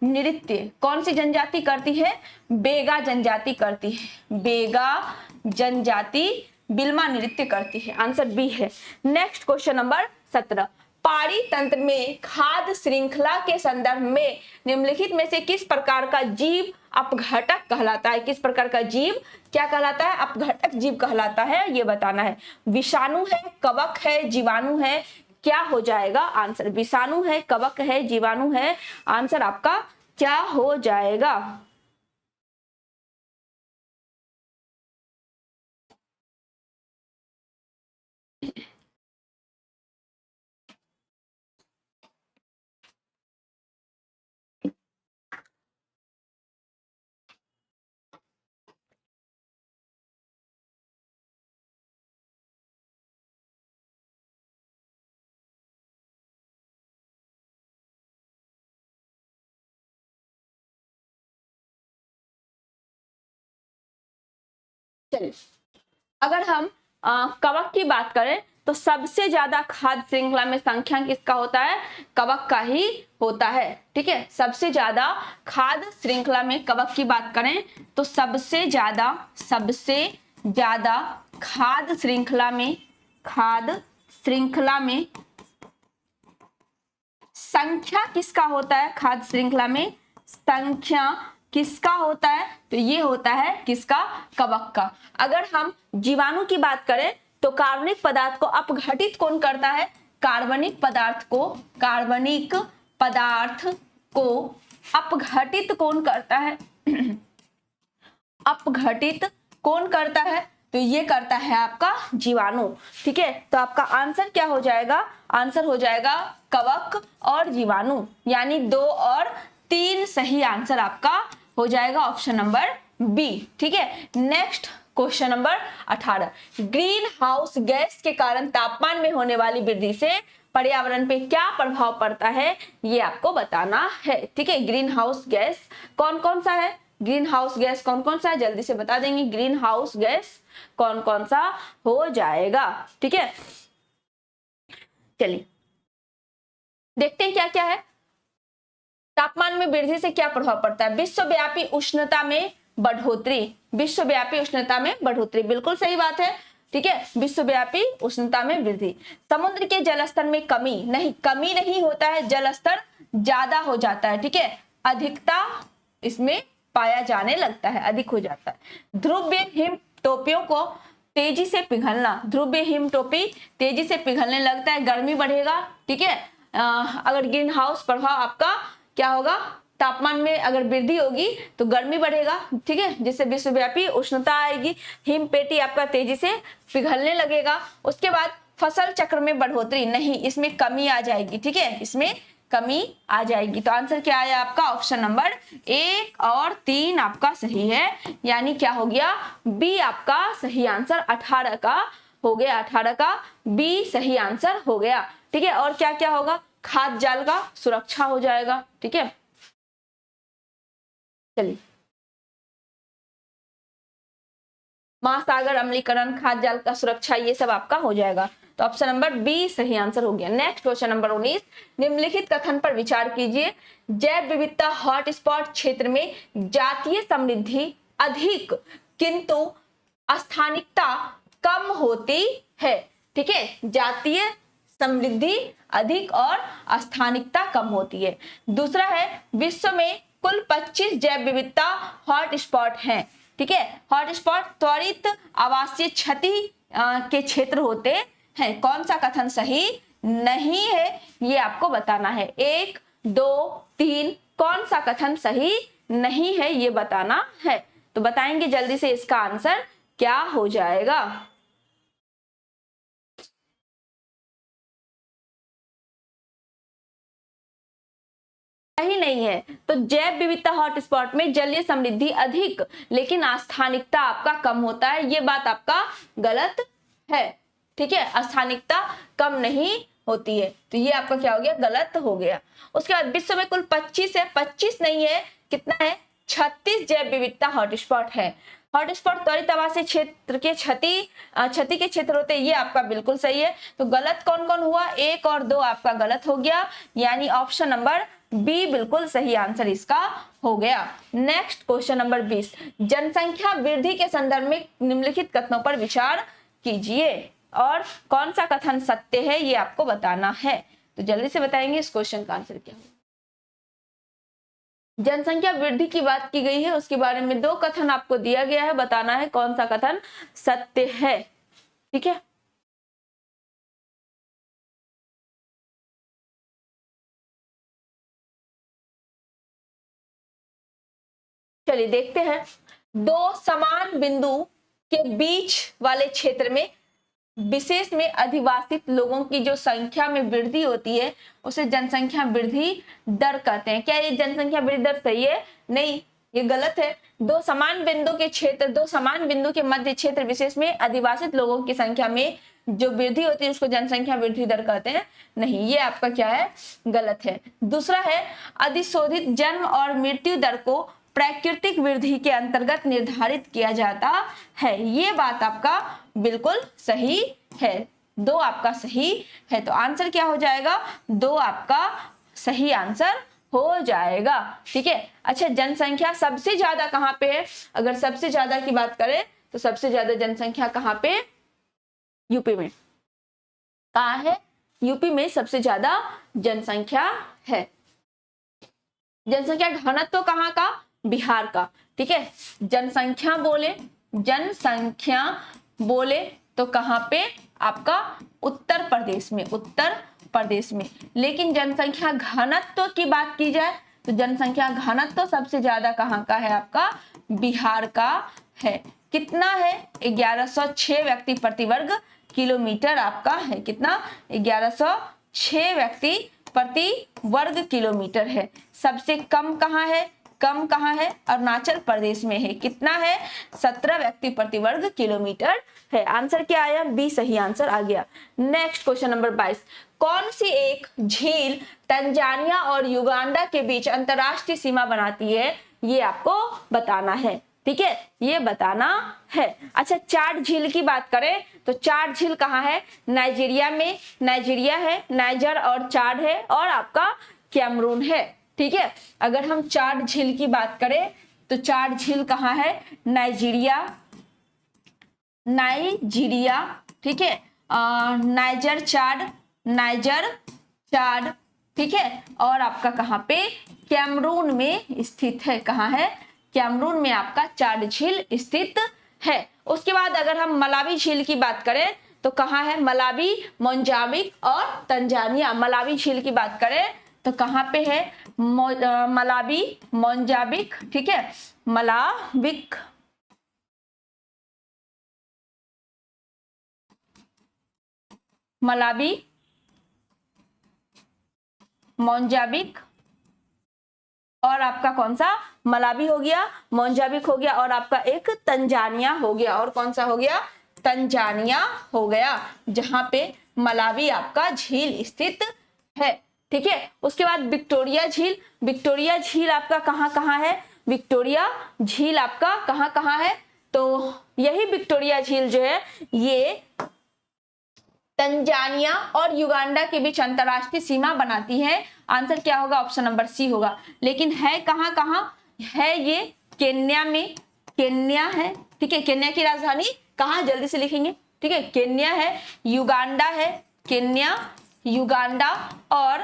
नृत्य कौन सी जनजाति करती है? बेगा जनजाति करती है। बेगा जनजाति बिल्मा नृत्य करती है। आंसर बी है। नेक्स्ट क्वेश्चन नंबर 17, पाड़ी तंत्र में खाद्य श्रृंखला के संदर्भ में निम्नलिखित में से किस प्रकार का जीव अपघटक कहलाता है? किस प्रकार का जीव क्या कहलाता है? अपघटक जीव कहलाता है, ये बताना है। विषाणु है, कवक है, जीवाणु है, क्या हो जाएगा आंसर? विषाणु है, कवक है, जीवाणु है, आंसर आपका क्या हो जाएगा? चलिए, अगर हम कवक की बात करें तो सबसे ज्यादा खाद्य श्रृंखला में संख्या किसका होता है? कवक का ही होता है। ठीक है, सबसे ज्यादा खाद्य श्रृंखला में कवक की बात करें तो सबसे ज्यादा खाद्य श्रृंखला में संख्या किसका होता है? खाद्य श्रृंखला में संख्या किसका होता है? तो ये होता है किसका? कवक का। अगर हम जीवाणु की बात करें तो कार्बनिक पदार्थ को अपघटित कौन करता है? कार्बनिक पदार्थ को अपघटित कौन करता है? अपघटित कौन करता है? तो ये करता है आपका जीवाणु। ठीक है, तो आपका आंसर क्या हो जाएगा? आंसर हो जाएगा कवक और जीवाणु, यानी 2 और 3 सही आंसर आपका हो जाएगा ऑप्शन नंबर बी। ठीक है, next question number 18, greenhouse gas के कारण तापमान में होने वाली वृद्धि से पर्यावरण पे क्या प्रभाव पड़ता है, ये आपको बताना है। ठीक है, ग्रीन हाउस गैस कौन कौन सा है? ग्रीन हाउस गैस कौन कौन सा है? जल्दी से बता देंगे ग्रीन हाउस गैस कौन कौन सा हो जाएगा। ठीक है, चलिए देखते हैं क्या क्या है। तापमान में वृद्धि से क्या प्रभाव पड़ता है? विश्वव्यापी उष्णता में बढ़ोतरी। विश्वव्यापी उष्णता में बढ़ोतरी, बिल्कुल सही बात है। ठीक है, विश्वव्यापी उष्णता में वृद्धि। समुद्र के जलस्तर में कमी नहीं होता है, जलस्तर ज्यादा हो जाता है। ठीक है, अधिकता इसमें पाया जाने लगता है, अधिक हो जाता है। ध्रुवीय हिम टोपियों को तेजी से पिघलना, ध्रुवीय हिम टोपी तेजी से पिघलने लगता है, गर्मी बढ़ेगा। ठीक है, अगर ग्रीन हाउस प्रभाव आपका क्या होगा? तापमान में अगर वृद्धि होगी तो गर्मी बढ़ेगा। ठीक है, जिससे विश्वव्यापी उष्णता आएगी, हिम पेटी आपका तेजी से पिघलने लगेगा। उसके बाद फसल चक्र में बढ़ोतरी नहीं, इसमें कमी आ जाएगी। ठीक है, इसमें कमी आ जाएगी। तो आंसर क्या आया आपका? ऑप्शन नंबर 1 और 3 आपका सही है, यानी क्या हो गया? बी आपका सही आंसर 18 का हो गया। 18 का बी सही आंसर हो गया। ठीक है, और क्या क्या होगा? खाद्य जाल का सुरक्षा हो जाएगा। ठीक है, चलिए महासागर अम्लीकरण, खाद्य जाल का सुरक्षा, ये सब आपका हो जाएगा। तो ऑप्शन नंबर बी सही आंसर हो गया। नेक्स्ट क्वेश्चन नंबर 19, निम्नलिखित कथन पर विचार कीजिए। जैव विविधता हॉटस्पॉट क्षेत्र में जातीय समृद्धि अधिक किंतु स्थानिकता कम होती है। ठीक है, जातीय समृद्धि अधिक और स्थानिकता कम होती है। दूसरा है, विश्व में कुल 25 जैव विविधता हॉटस्पॉट हैं। ठीक है, हॉटस्पॉट त्वरित आवासीय क्षति के क्षेत्र होते हैं। कौन सा कथन सही नहीं है, ये आपको बताना है। 1, 2, 3 कौन सा कथन सही नहीं है, ये बताना है। तो बताएंगे जल्दी से, इसका आंसर क्या हो जाएगा? सही नहीं है। तो जैव विविधता हॉटस्पॉट में जलीय समृद्धि अधिक लेकिन स्थानिकता आपका कम होता है, ये बात आपका गलत है। ठीक है, स्थानिकता कम नहीं होती है, तो ये आपका क्या हो गया? गलत हो गया। उसके बाद विश्व में कुल 25 है, 25 नहीं है, कितना है? 36 जैव विविधता हॉटस्पॉट है। हॉटस्पॉट त्वरित आवासीय क्षेत्र के क्षति के क्षेत्र होते हैं, ये आपका बिल्कुल सही है। तो गलत कौन कौन हुआ? 1 और 2 आपका गलत हो गया, यानी ऑप्शन नंबर बी बिल्कुल सही आंसर इसका हो गया। नेक्स्ट क्वेश्चन नंबर 20, जनसंख्या वृद्धि के संदर्भ में निम्नलिखित कथनों पर विचार कीजिए और कौन सा कथन सत्य है, ये आपको बताना है। तो जल्दी से बताएंगे इस क्वेश्चन का आंसर क्या होगा। जनसंख्या वृद्धि की बात की गई है, उसके बारे में 2 कथन आपको दिया गया है, बताना है कौन सा कथन सत्य है। ठीक है, चलिए देखते हैं। 2 समान बिंदु के बीच वाले क्षेत्र में विशेष में अधिवासित लोगों की जो संख्या में वृद्धि होती है उसे जनसंख्या वृद्धि दर कहते हैं। क्या ये जनसंख्या वृद्धि दर सही है? नहीं, ये गलत है। दो समान बिंदु के मध्य क्षेत्र विशेष में अधिवासित लोगों की संख्या में जो वृद्धि होती है उसको जनसंख्या वृद्धि दर कहते हैं। नहीं, ये आपका क्या है? गलत है। दूसरा है अधिशोधित जन्म और मृत्यु दर को प्राकृतिक वृद्धि के अंतर्गत निर्धारित किया जाता है। ये बात आपका बिल्कुल सही है। 2 आपका सही है, तो आंसर क्या हो जाएगा? 2 आपका सही आंसर हो जाएगा। ठीक है। अच्छा, जनसंख्या सबसे ज्यादा कहाँ पे है? अगर सबसे ज्यादा की बात करें तो सबसे ज्यादा जनसंख्या कहाँ पे? यूपी में। कहाँ है? यूपी में सबसे ज्यादा जनसंख्या है। जनसंख्या घनत्व तो कहाँ का? बिहार का। ठीक है। जनसंख्या बोले तो कहाँ पे? आपका उत्तर प्रदेश में। लेकिन जनसंख्या घनत्व की बात की जाए तो जनसंख्या घनत्व सबसे ज्यादा कहाँ का है? आपका बिहार का है। कितना है? 1106 व्यक्ति प्रति वर्ग किलोमीटर आपका है। कितना? 1106 व्यक्ति प्रति वर्ग किलोमीटर है। सबसे कम कहाँ है? अरुणाचल प्रदेश में है। कितना है? 17 व्यक्ति प्रति वर्ग किलोमीटर है। आंसर क्या आया? बी सही आंसर आ गया। Next question number 22। कौन सी एक झील तंजानिया और युगांडा के बीच अंतरराष्ट्रीय सीमा बनाती है? ये आपको बताना है। ठीक है, ये बताना है। अच्छा, चाड झील की बात करें तो चाड झील कहाँ है? नाइजीरिया में। नाइजीरिया है, नाइजर और चाड है, और आपका कैमरून है। ठीक है। अगर हम चाड झील की बात करें तो चाड झील कहाँ है? नाइजीरिया। ठीक है। नाइजर चाड। ठीक है। और आपका कहाँ पे? कैमरून में स्थित है। कहाँ है? कैमरून में आपका चाड झील स्थित है। उसके बाद अगर हम मलावी झील की बात करें तो कहाँ है? मलावी, मोजाम्बिक और तंजानिया। मलावी झील की बात करें तो कहाँ पे है? Malawi, Mozambique. ठीक है। मलावी, मोजाम्बिक और आपका कौन सा? मलावी हो गया, मोजाम्बिक हो गया, और आपका एक तंजानिया हो गया। और कौन सा हो गया? तंजानिया हो गया, जहां पे मलावी आपका झील स्थित है। ठीक है। उसके बाद विक्टोरिया झील आपका कहाँ है? विक्टोरिया झील आपका कहाँ है? तो यही विक्टोरिया झील जो है ये तंजानिया और युगांडा के बीच अंतरराष्ट्रीय सीमा बनाती है। आंसर क्या होगा? ऑप्शन नंबर सी होगा। लेकिन है कहाँ है? ये केन्या में। केन्या है। ठीक है। केन्या की राजधानी कहाँ? जल्दी से लिखेंगे। ठीक है। केन्या है, युगांडा है, केन्या, युगांडा और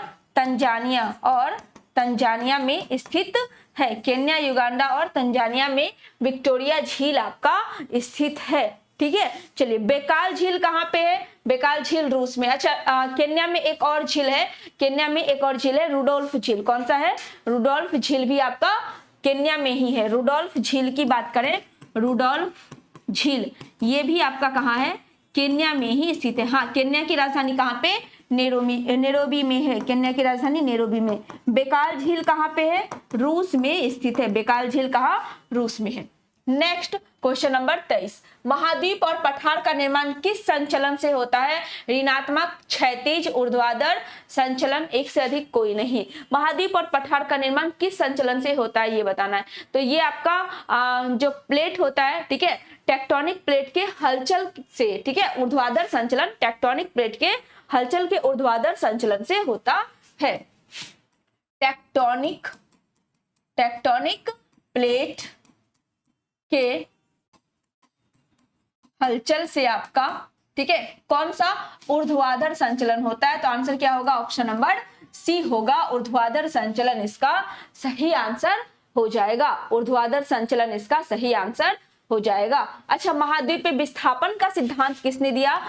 तंजानिया में स्थित है। केन्या, युगांडा और तंजानिया में विक्टोरिया झील आपका स्थित है। ठीक है। चलिए, बेकाल झील कहाँ पे है? बेकाल झील रूस में। अच्छा, केन्या में एक और झील है, रुडोल्फ झील। कौन सा है? रुडोल्फ झील भी आपका केन्या में ही है। रुडोल्फ झील की बात करें, रुडोल्फ झील ये भी आपका कहाँ है? केन्या में ही स्थित है। हाँ, केन्या की राजधानी कहाँ पे? नैरोबी में है। केन्या की राजधानी नैरोबी में। बेकाल झील कहाँ पे है? रूस में स्थित है। बेकाल झील कहाँ? रूस में है। Next question number 23। महाद्वीप और पठार का निर्माण किस संचलन से होता है? ऋणात्मक, क्षैतिज, ऊर्ध्वाधर संचलन, एक से अधिक कोई नहीं। महाद्वीप और पठार का निर्माण किस संचलन से होता है ये बताना है। तो ये आपका जो प्लेट होता है, ठीक है, टेक्टोनिक प्लेट के हलचल से, ठीक है, ऊर्ध्वाधर संचलन टेक्टोनिक प्लेट के हलचल के ऊर्ध्वाधर संचलन से होता है। टेक्टोनिक प्लेट के हलचल से आपका, ठीक है, कौन सा? ऊर्ध्वाधर संचलन होता है। तो आंसर क्या होगा? ऑप्शन नंबर सी होगा, ऊर्ध्वाधर संचलन इसका सही आंसर हो जाएगा। ऊर्ध्वाधर संचलन इसका सही आंसर हो जाएगा। अच्छा, महाद्वीप पे विस्थापन का सिद्धांत किसने दिया?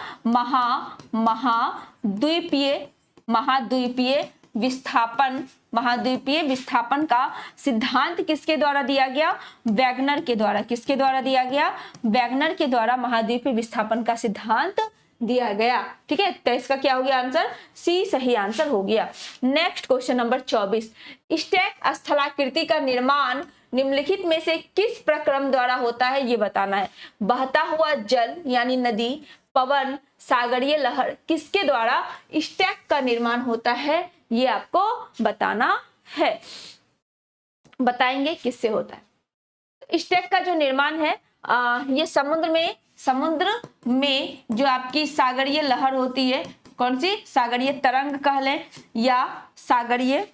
महाद्वीपीय विस्थापन का सिद्धांत किसके द्वारा दिया गया? वैगनर के द्वारा। किसके द्वारा दिया गया? वैगनर के द्वारा महाद्वीपीय विस्थापन का सिद्धांत दिया गया। ठीक है, तो इसका क्या हो गया आंसर, सी सही आंसर हो गया। नेक्स्ट क्वेश्चन नंबर 24, स्टैक स्थलाकृति का निर्माण निम्नलिखित में से किस प्रक्रम द्वारा होता है ये बताना है। बहता हुआ जल यानी नदी, पवन, सागरीय लहर, किसके द्वारा स्टैक का निर्माण होता है ये आपको बताना है। बताएंगे किससे होता है। स्टैक का जो निर्माण है ये समुद्र में जो आपकी सागरीय लहर होती है, कौन सी, सागरीय तरंग कह लें या सागरीय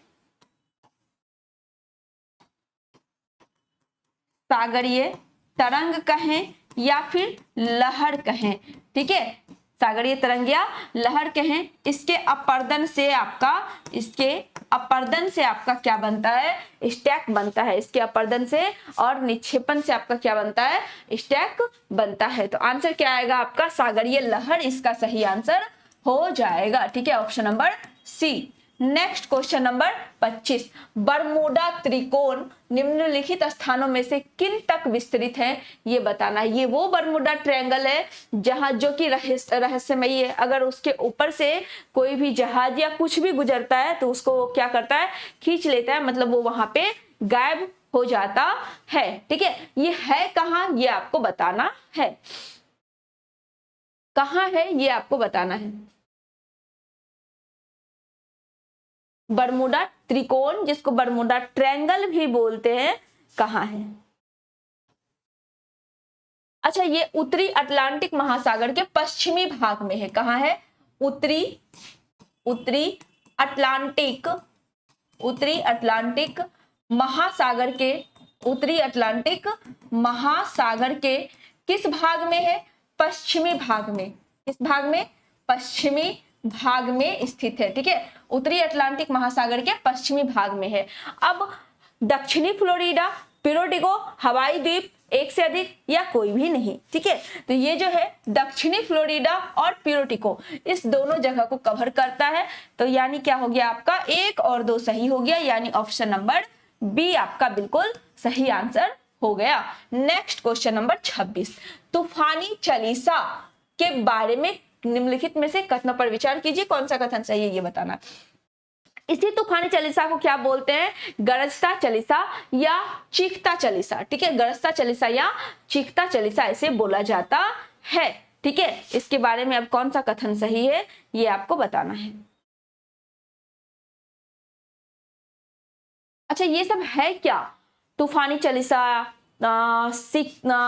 तरंग कहें या फिर लहर कहें। ठीक है, सागरीय तरंग या लहर कहें, इसके अपरदन से आपका क्या बनता है, स्टैक बनता है। इसके अपरदन से और निक्षेपण से आपका क्या बनता है, स्टैक बनता है। तो आंसर क्या आएगा आपका, सागरीय लहर इसका सही आंसर हो जाएगा। ठीक है, option number C. Next question number 25, Bermuda त्रिकोण निम्नलिखित स्थानों में से किन तक विस्तृत है ये बताना है। ये वो बरमूडा ट्रायंगल है जहां जो कि रहस्यमयी है। अगर उसके ऊपर से कोई भी जहाज या कुछ भी गुजरता है तो उसको क्या करता है, खींच लेता है, मतलब वो वहां पे गायब हो जाता है। ठीक है, ये है कहाँ ये आपको बताना है, कहाँ है ये आपको बताना है। बरमूडा त्रिकोण जिसको बरमूडा ट्रायंगल भी बोलते हैं, कहाँ है। अच्छा, ये उत्तरी अटलांटिक महासागर के पश्चिमी भाग में है। कहाँ है, उत्तरी अटलांटिक महासागर के किस भाग में है, पश्चिमी भाग में। किस भाग में, पश्चिमी भाग में स्थित है। ठीक है, उत्तरी अटलांटिक महासागर के पश्चिमी भाग में है। अब दक्षिणी फ्लोरिडा, प्यूर्टो, हवाई द्वीप, एक से अधिक या कोई भी नहीं। ठीक है, तो ये जो है दक्षिणी फ्लोरिडा और प्यूर्टो इस दोनों जगह को कवर करता है। तो यानी क्या हो गया आपका, 1 और 2 सही हो गया, यानी ऑप्शन नंबर बी आपका बिल्कुल सही आंसर हो गया। नेक्स्ट क्वेश्चन नंबर 26, तूफानी चालीसा के बारे में निम्नलिखित में से कथनों पर विचार कीजिए, कौन सा कथन सही है ये बताना। इसी तूफानी चालीसा को क्या बोलते हैं, गरजता चालीसा या चीखता चालीसा। ठीक है, गरजता चालीसा या चीखता चालीसा ऐसे बोला जाता है। ठीक है, इसके बारे में अब कौन सा कथन सही है ये आपको बताना है। अच्छा, ये सब है क्या, तूफानी चालीसा,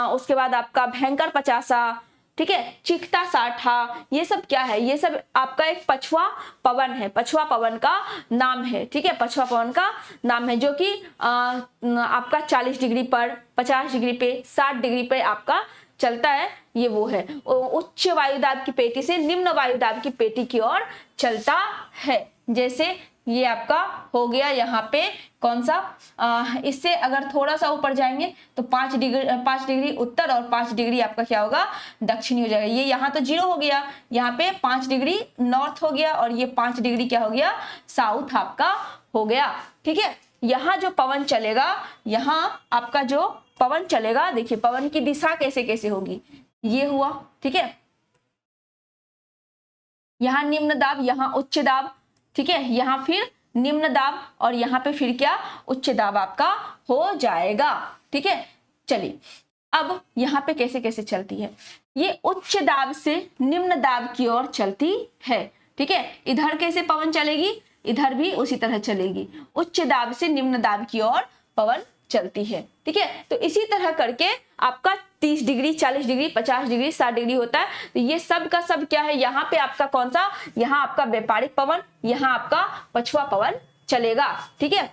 उसके बाद आपका भयंकर पचासा, ठीक है, चिकता साठा, ये सब क्या है, ये सब आपका एक पछुआ पवन है, पछुआ पवन का नाम है। ठीक है, पछुआ पवन का नाम है जो कि आपका 40 डिग्री पर, 50 डिग्री पे, 60 डिग्री पे आपका चलता है। ये वो है, उच्च वायुदाब की पेटी से निम्न वायुदाब की पेटी की ओर चलता है। जैसे ये आपका हो गया यहाँ पे कौन सा, इससे अगर थोड़ा सा ऊपर जाएंगे तो 5 डिग्री उत्तर और 5 डिग्री आपका क्या होगा, दक्षिणी हो जाएगा। ये यहाँ तो 0 हो गया, यहाँ पे 5 डिग्री नॉर्थ हो गया और ये 5 डिग्री क्या हो गया, साउथ आपका हो गया। ठीक है, यहाँ जो पवन चलेगा, यहाँ आपका जो पवन चलेगा, देखिए पवन की दिशा कैसे कैसे होगी, ये हुआ। ठीक है, यहाँ निम्न दाब, यहाँ उच्च दाब। ठीक है, यहाँ फिर निम्न दाब और यहाँ पे फिर क्या, उच्च दाब आपका हो जाएगा। ठीक है, चलिए अब यहाँ पे कैसे कैसे चलती है, ये उच्च दाब से निम्न दाब की ओर चलती है। ठीक है, इधर कैसे पवन चलेगी, इधर भी उसी तरह चलेगी, उच्च दाब से निम्न दाब की ओर पवन चलती है। ठीक है, तो इसी तरह करके आपका 30 डिग्री, 40 डिग्री, 50 डिग्री, 60 डिग्री होता है। तो ये सब का सब क्या है, यहाँ पे आपका कौन सा, यहाँ आपका व्यापारिक पवन, यहाँ आपका पछुआ पवन चलेगा। ठीक है,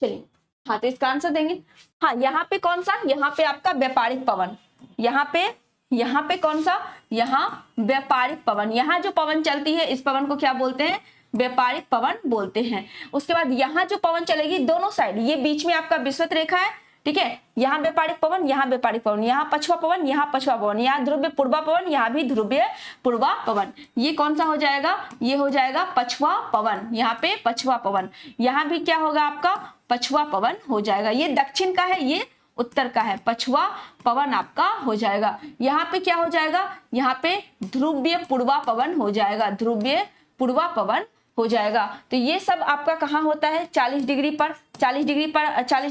चलिए, हाँ तो इसका आंसर देंगे। हाँ, यहाँ पे कौन सा, यहाँ पे आपका व्यापारिक पवन, यहाँ पे कौन सा, यहाँ व्यापारिक पवन, यहाँ जो पवन चलती है इस पवन को क्या बोलते हैं, व्यापारिक पवन बोलते हैं। उसके बाद यहाँ जो पवन चलेगी दोनों साइड, ये बीच में आपका विषुवत रेखा है, ठीक है, यहाँ व्यापारिक पवन, यहाँ व्यापारिक पवन, यहाँ पछुआ पवन, यहाँ पछुआ पवन, यहाँ ध्रुवीय पूर्वा पवन, यहाँ भी ध्रुवीय पूर्वा पवन। ये कौन सा हो जाएगा, ये हो जाएगा पछुआ पवन, यहाँ पे पछुआ पवन, यहाँ भी क्या होगा आपका पछुआ पवन हो जाएगा। ये दक्षिण का है, ये उत्तर का है, पछुआ पवन आपका हो जाएगा। यहाँ पे क्या हो जाएगा, यहाँ पे ध्रुवीय पूर्वा पवन हो जाएगा, ध्रुवीय पूर्वा पवन हो जाएगा। तो ये सब आपका कहाँ होता है 40 डिग्री पर, 40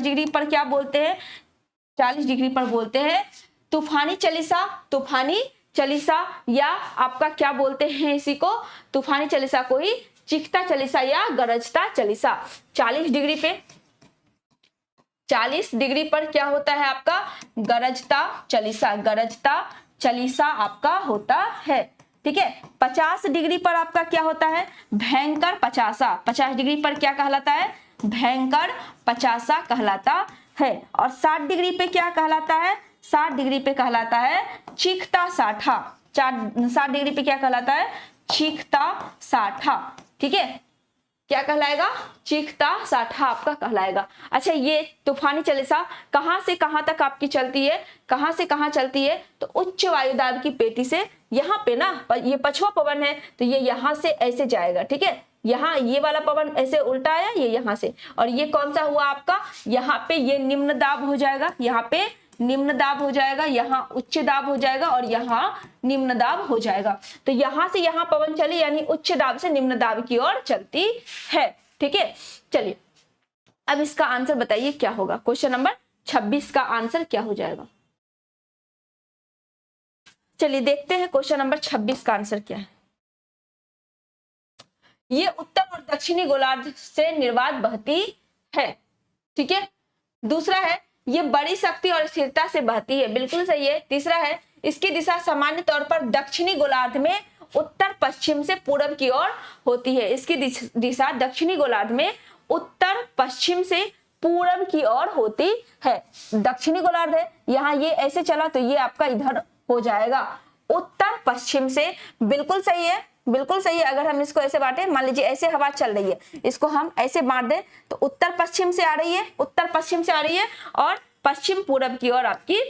डिग्री पर क्या बोलते हैं, 40 डिग्री पर बोलते हैं तूफानी चालीसा, तूफानी चालीसा, या आपका क्या बोलते हैं इसी को, तूफानी चालीसा को ही चीखता चालीसा या गरजता चालीसा। 40 डिग्री पे, 40 डिग्री पर क्या होता है आपका गरजता चालीसा, गरजता चालीसा आपका होता है। ठीक है, 50 डिग्री पर आपका क्या होता है भयंकर पचासा, 50 डिग्री पर क्या कहलाता है भयंकर पचासा कहलाता है। और 60 डिग्री पे क्या कहलाता है, 60 डिग्री पे कहलाता है चीखता साठा, 60 डिग्री पे क्या कहलाता है चीखता साठा। ठीक है, क्या कहलाएगा चीखता साठा आपका कहलाएगा। अच्छा, ये तूफानी चालीसा कहां से कहां तक आपकी चलती है, कहां से कहां चलती है, तो उच्च वायुदाब की पेटी से यहाँ पे ना, ये पछुआ पवन है तो ये यहाँ से ऐसे जाएगा। ठीक है, यहाँ ये वाला पवन ऐसे उल्टा आया, ये यहाँ से, और ये कौन सा हुआ आपका, यहाँ पे ये निम्न दाब हो जाएगा, यहाँ पे निम्न दाब हो जाएगा, यहाँ उच्च दाब हो जाएगा, और यहाँ निम्न दाब हो जाएगा। तो यहाँ से यहाँ पवन चली, यानी उच्च दाब से निम्न दाब की ओर चलती है। ठीक है, चलिए अब इसका आंसर बताइए क्या होगा। क्वेश्चन नंबर 26 का आंसर क्या हो जाएगा, चलिए देखते हैं क्वेश्चन नंबर 26 का आंसर क्या है। ये उत्तर और दक्षिणी गोलार्ध से निर्वात बहती है। ठीक है, दूसरा है ये बड़ी शक्ति और स्थिरता से बहती है, बिल्कुल सही है। तीसरा है इसकी दिशा सामान्य तौर पर दक्षिणी गोलार्ध में उत्तर पश्चिम से पूर्व की ओर होती है, इसकी दिशा दक्षिणी गोलार्ध में उत्तर पश्चिम से पूर्व की ओर होती है। दक्षिणी गोलार्ध है, यहाँ ये ऐसे चला तो ये आपका इधर हो जाएगा उत्तर पश्चिम से, बिल्कुल सही है, बिल्कुल सही है। अगर हम इसको ऐसे बांटे, मान लीजिए ऐसे हवा चल रही है, इसको हम ऐसे बांट दें तो उत्तर पश्चिम से आ रही है, उत्तर पश्चिम से आ रही है, और पश्चिम पूरब की ओर आपकी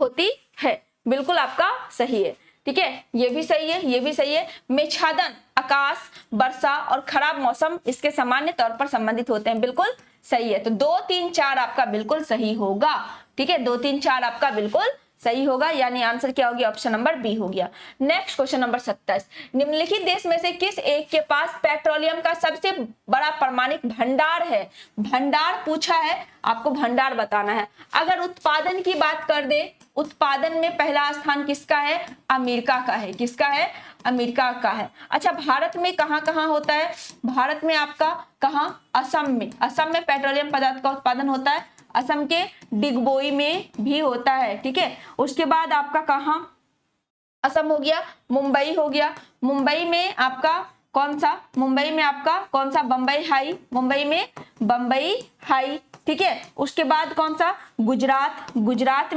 होती है, बिल्कुल आपका सही है। ठीक है, ये भी सही है, ये भी सही है। मेघाच्छादन आकाश, वर्षा और खराब मौसम इसके सामान्य तौर पर संबंधित होते हैं, बिल्कुल सही है। तो 2, 3, 4 आपका बिल्कुल सही होगा। ठीक है, 2, 3, 4 आपका बिल्कुल सही होगा, यानी आंसर क्या हो गया, ऑप्शन नंबर बी हो गया। नेक्स्ट क्वेश्चन नंबर 27, निम्नलिखित देश में से किस एक के पास पेट्रोलियम का सबसे बड़ा परमाणु भंडार है। भंडार पूछा है, आपको भंडार बताना है। अगर उत्पादन की बात कर दे, उत्पादन में पहला स्थान किसका है, अमेरिका का है, किसका है अमेरिका का है। अच्छा, भारत में कहाँ कहाँ होता है, भारत में आपका कहाँ, असम में, असम में पेट्रोलियम पदार्थ का उत्पादन होता है, असम के डिगबोई में भी होता है। ठीक है, उसके बाद आपका कहाँ, असम हो गया, मुंबई हो गया, मुंबई में आपका कौन सा, मुंबई में आपका कौन सा, बम्बई हाई, मुंबई में बम्बई हाई। ठीक है, उसके बाद कौन सा, गुजरात, गुजरात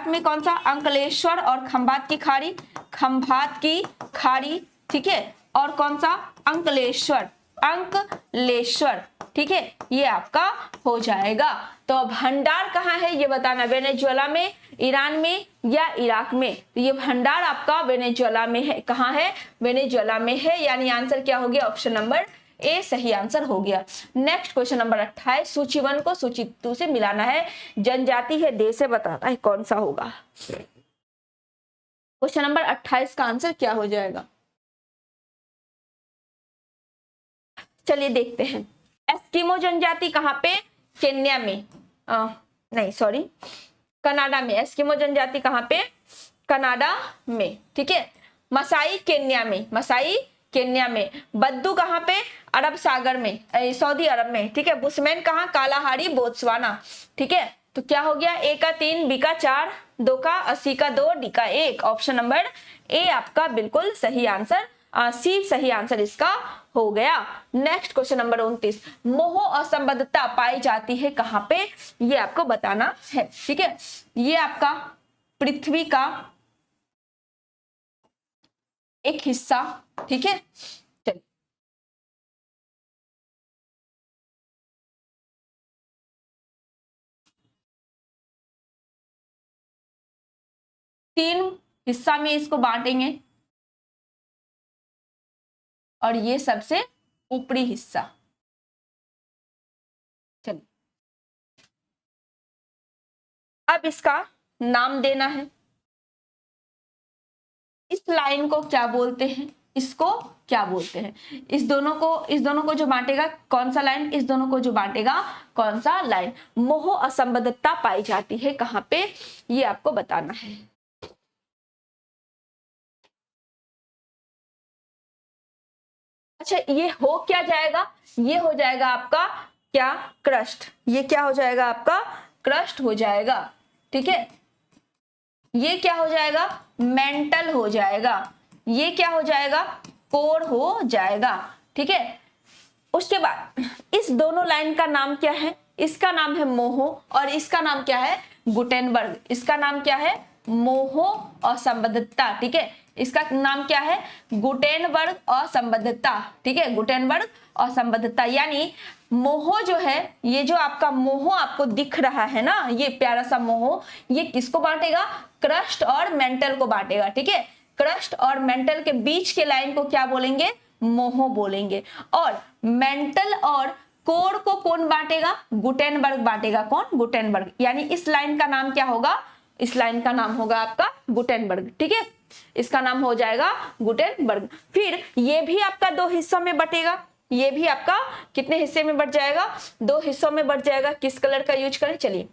में कौन सा, अंकलेश्वर और खंभात की खाड़ी, खंभात की खाड़ी। ठीक है, और कौन सा, अंकलेश्वर, अंकलेश्वर। ठीक है, ये आपका हो जाएगा। तो भंडार कहाँ है ये बताना, वेनेजुएला में, ईरान में या इराक में। तो ये भंडार आपका वेनेजुएला में है, कहाँ है, वेनेजुएला में है, यानी आंसर क्या हो गया, ऑप्शन नंबर ए सही आंसर हो गया। नेक्स्ट क्वेश्चन नंबर 28, सूची 1 को सूची 2 से मिलाना है, जनजाति है देश से बताना है कौन सा होगा। क्वेश्चन नंबर 28 का आंसर क्या हो जाएगा, चलिए देखते हैं। एस्किमो जनजाति कहाँ पे, केन्या में, नहीं सॉरी कनाडा में। एस्किमो जनजाति कहाँ पे, कनाडा में। ठीक है, मसाई केन्या में, मसाई केन्या में। बद्दू कहाँ पे, अरब सागर में, सऊदी अरब में। ठीक है, बुशमैन कहाँ, कालाहारी बोत्सवाना। ठीक है, तो क्या हो गया, ए का 3, बी का 4, 2 का 80 का 2, डी का 1। ऑप्शन नंबर ए आपका बिल्कुल सही आंसर, सी सही आंसर इसका हो गया। नेक्स्ट क्वेश्चन नंबर 29, मोह असंबद्धता पाई जाती है कहाँ पे, ये आपको बताना है। ठीक है, ये आपका पृथ्वी का एक हिस्सा, ठीक है, 3 हिस्सा में इसको बांटेंगे और ये सबसे ऊपरी हिस्सा। चलिए अब इसका नाम देना है। इस लाइन को क्या बोलते हैं, इसको क्या बोलते हैं? इस दोनों को जो बांटेगा कौन सा लाइन, इस दोनों को जो बांटेगा कौन सा लाइन? मोह असंबद्धता पाई जाती है कहां पे, ये आपको बताना है। अच्छा, ये हो क्या जाएगा? ये हो जाएगा आपका क्या? क्रस्ट। ये क्या हो जाएगा आपका? क्रस्ट हो जाएगा। ठीक है, ये क्या हो जाएगा? मेंटल हो जाएगा। ये क्या हो जाएगा? कोर हो जाएगा। ठीक है, उसके बाद इस दोनों लाइन का नाम क्या है? इसका नाम है मोह और इसका नाम क्या है? गुटेनबर्ग। इसका नाम क्या है? मोह असंबद्धता। ठीक है, इसका नाम क्या है? गुटेनबर्ग असंबद्धता। ठीक है, गुटेनबर्ग असंबद्धता। यानी मोह जो है, ये जो आपका मोह आपको दिख रहा है ना, ये प्यारा सा मोह, ये किसको बांटेगा? क्रस्ट और मेंटल को बांटेगा। ठीक है, क्रस्ट और मेंटल के बीच के लाइन को क्या बोलेंगे? मोह बोलेंगे। और मेंटल और कोर को कौन बांटेगा? गुटेनबर्ग बांटेगा। कौन? गुटेनबर्ग। यानी इस लाइन का नाम क्या होगा? इस लाइन का नाम होगा आपका गुटेनबर्ग। ठीक है, इसका नाम हो जाएगा गुटेनबर्ग। फिर ये भी आपका 2 हिस्सों में बटेगा। ये भी आपका कितने हिस्से में बट जाएगा? 2 हिस्सों में बट जाएगा। किस कलर का यूज करें? चलिए,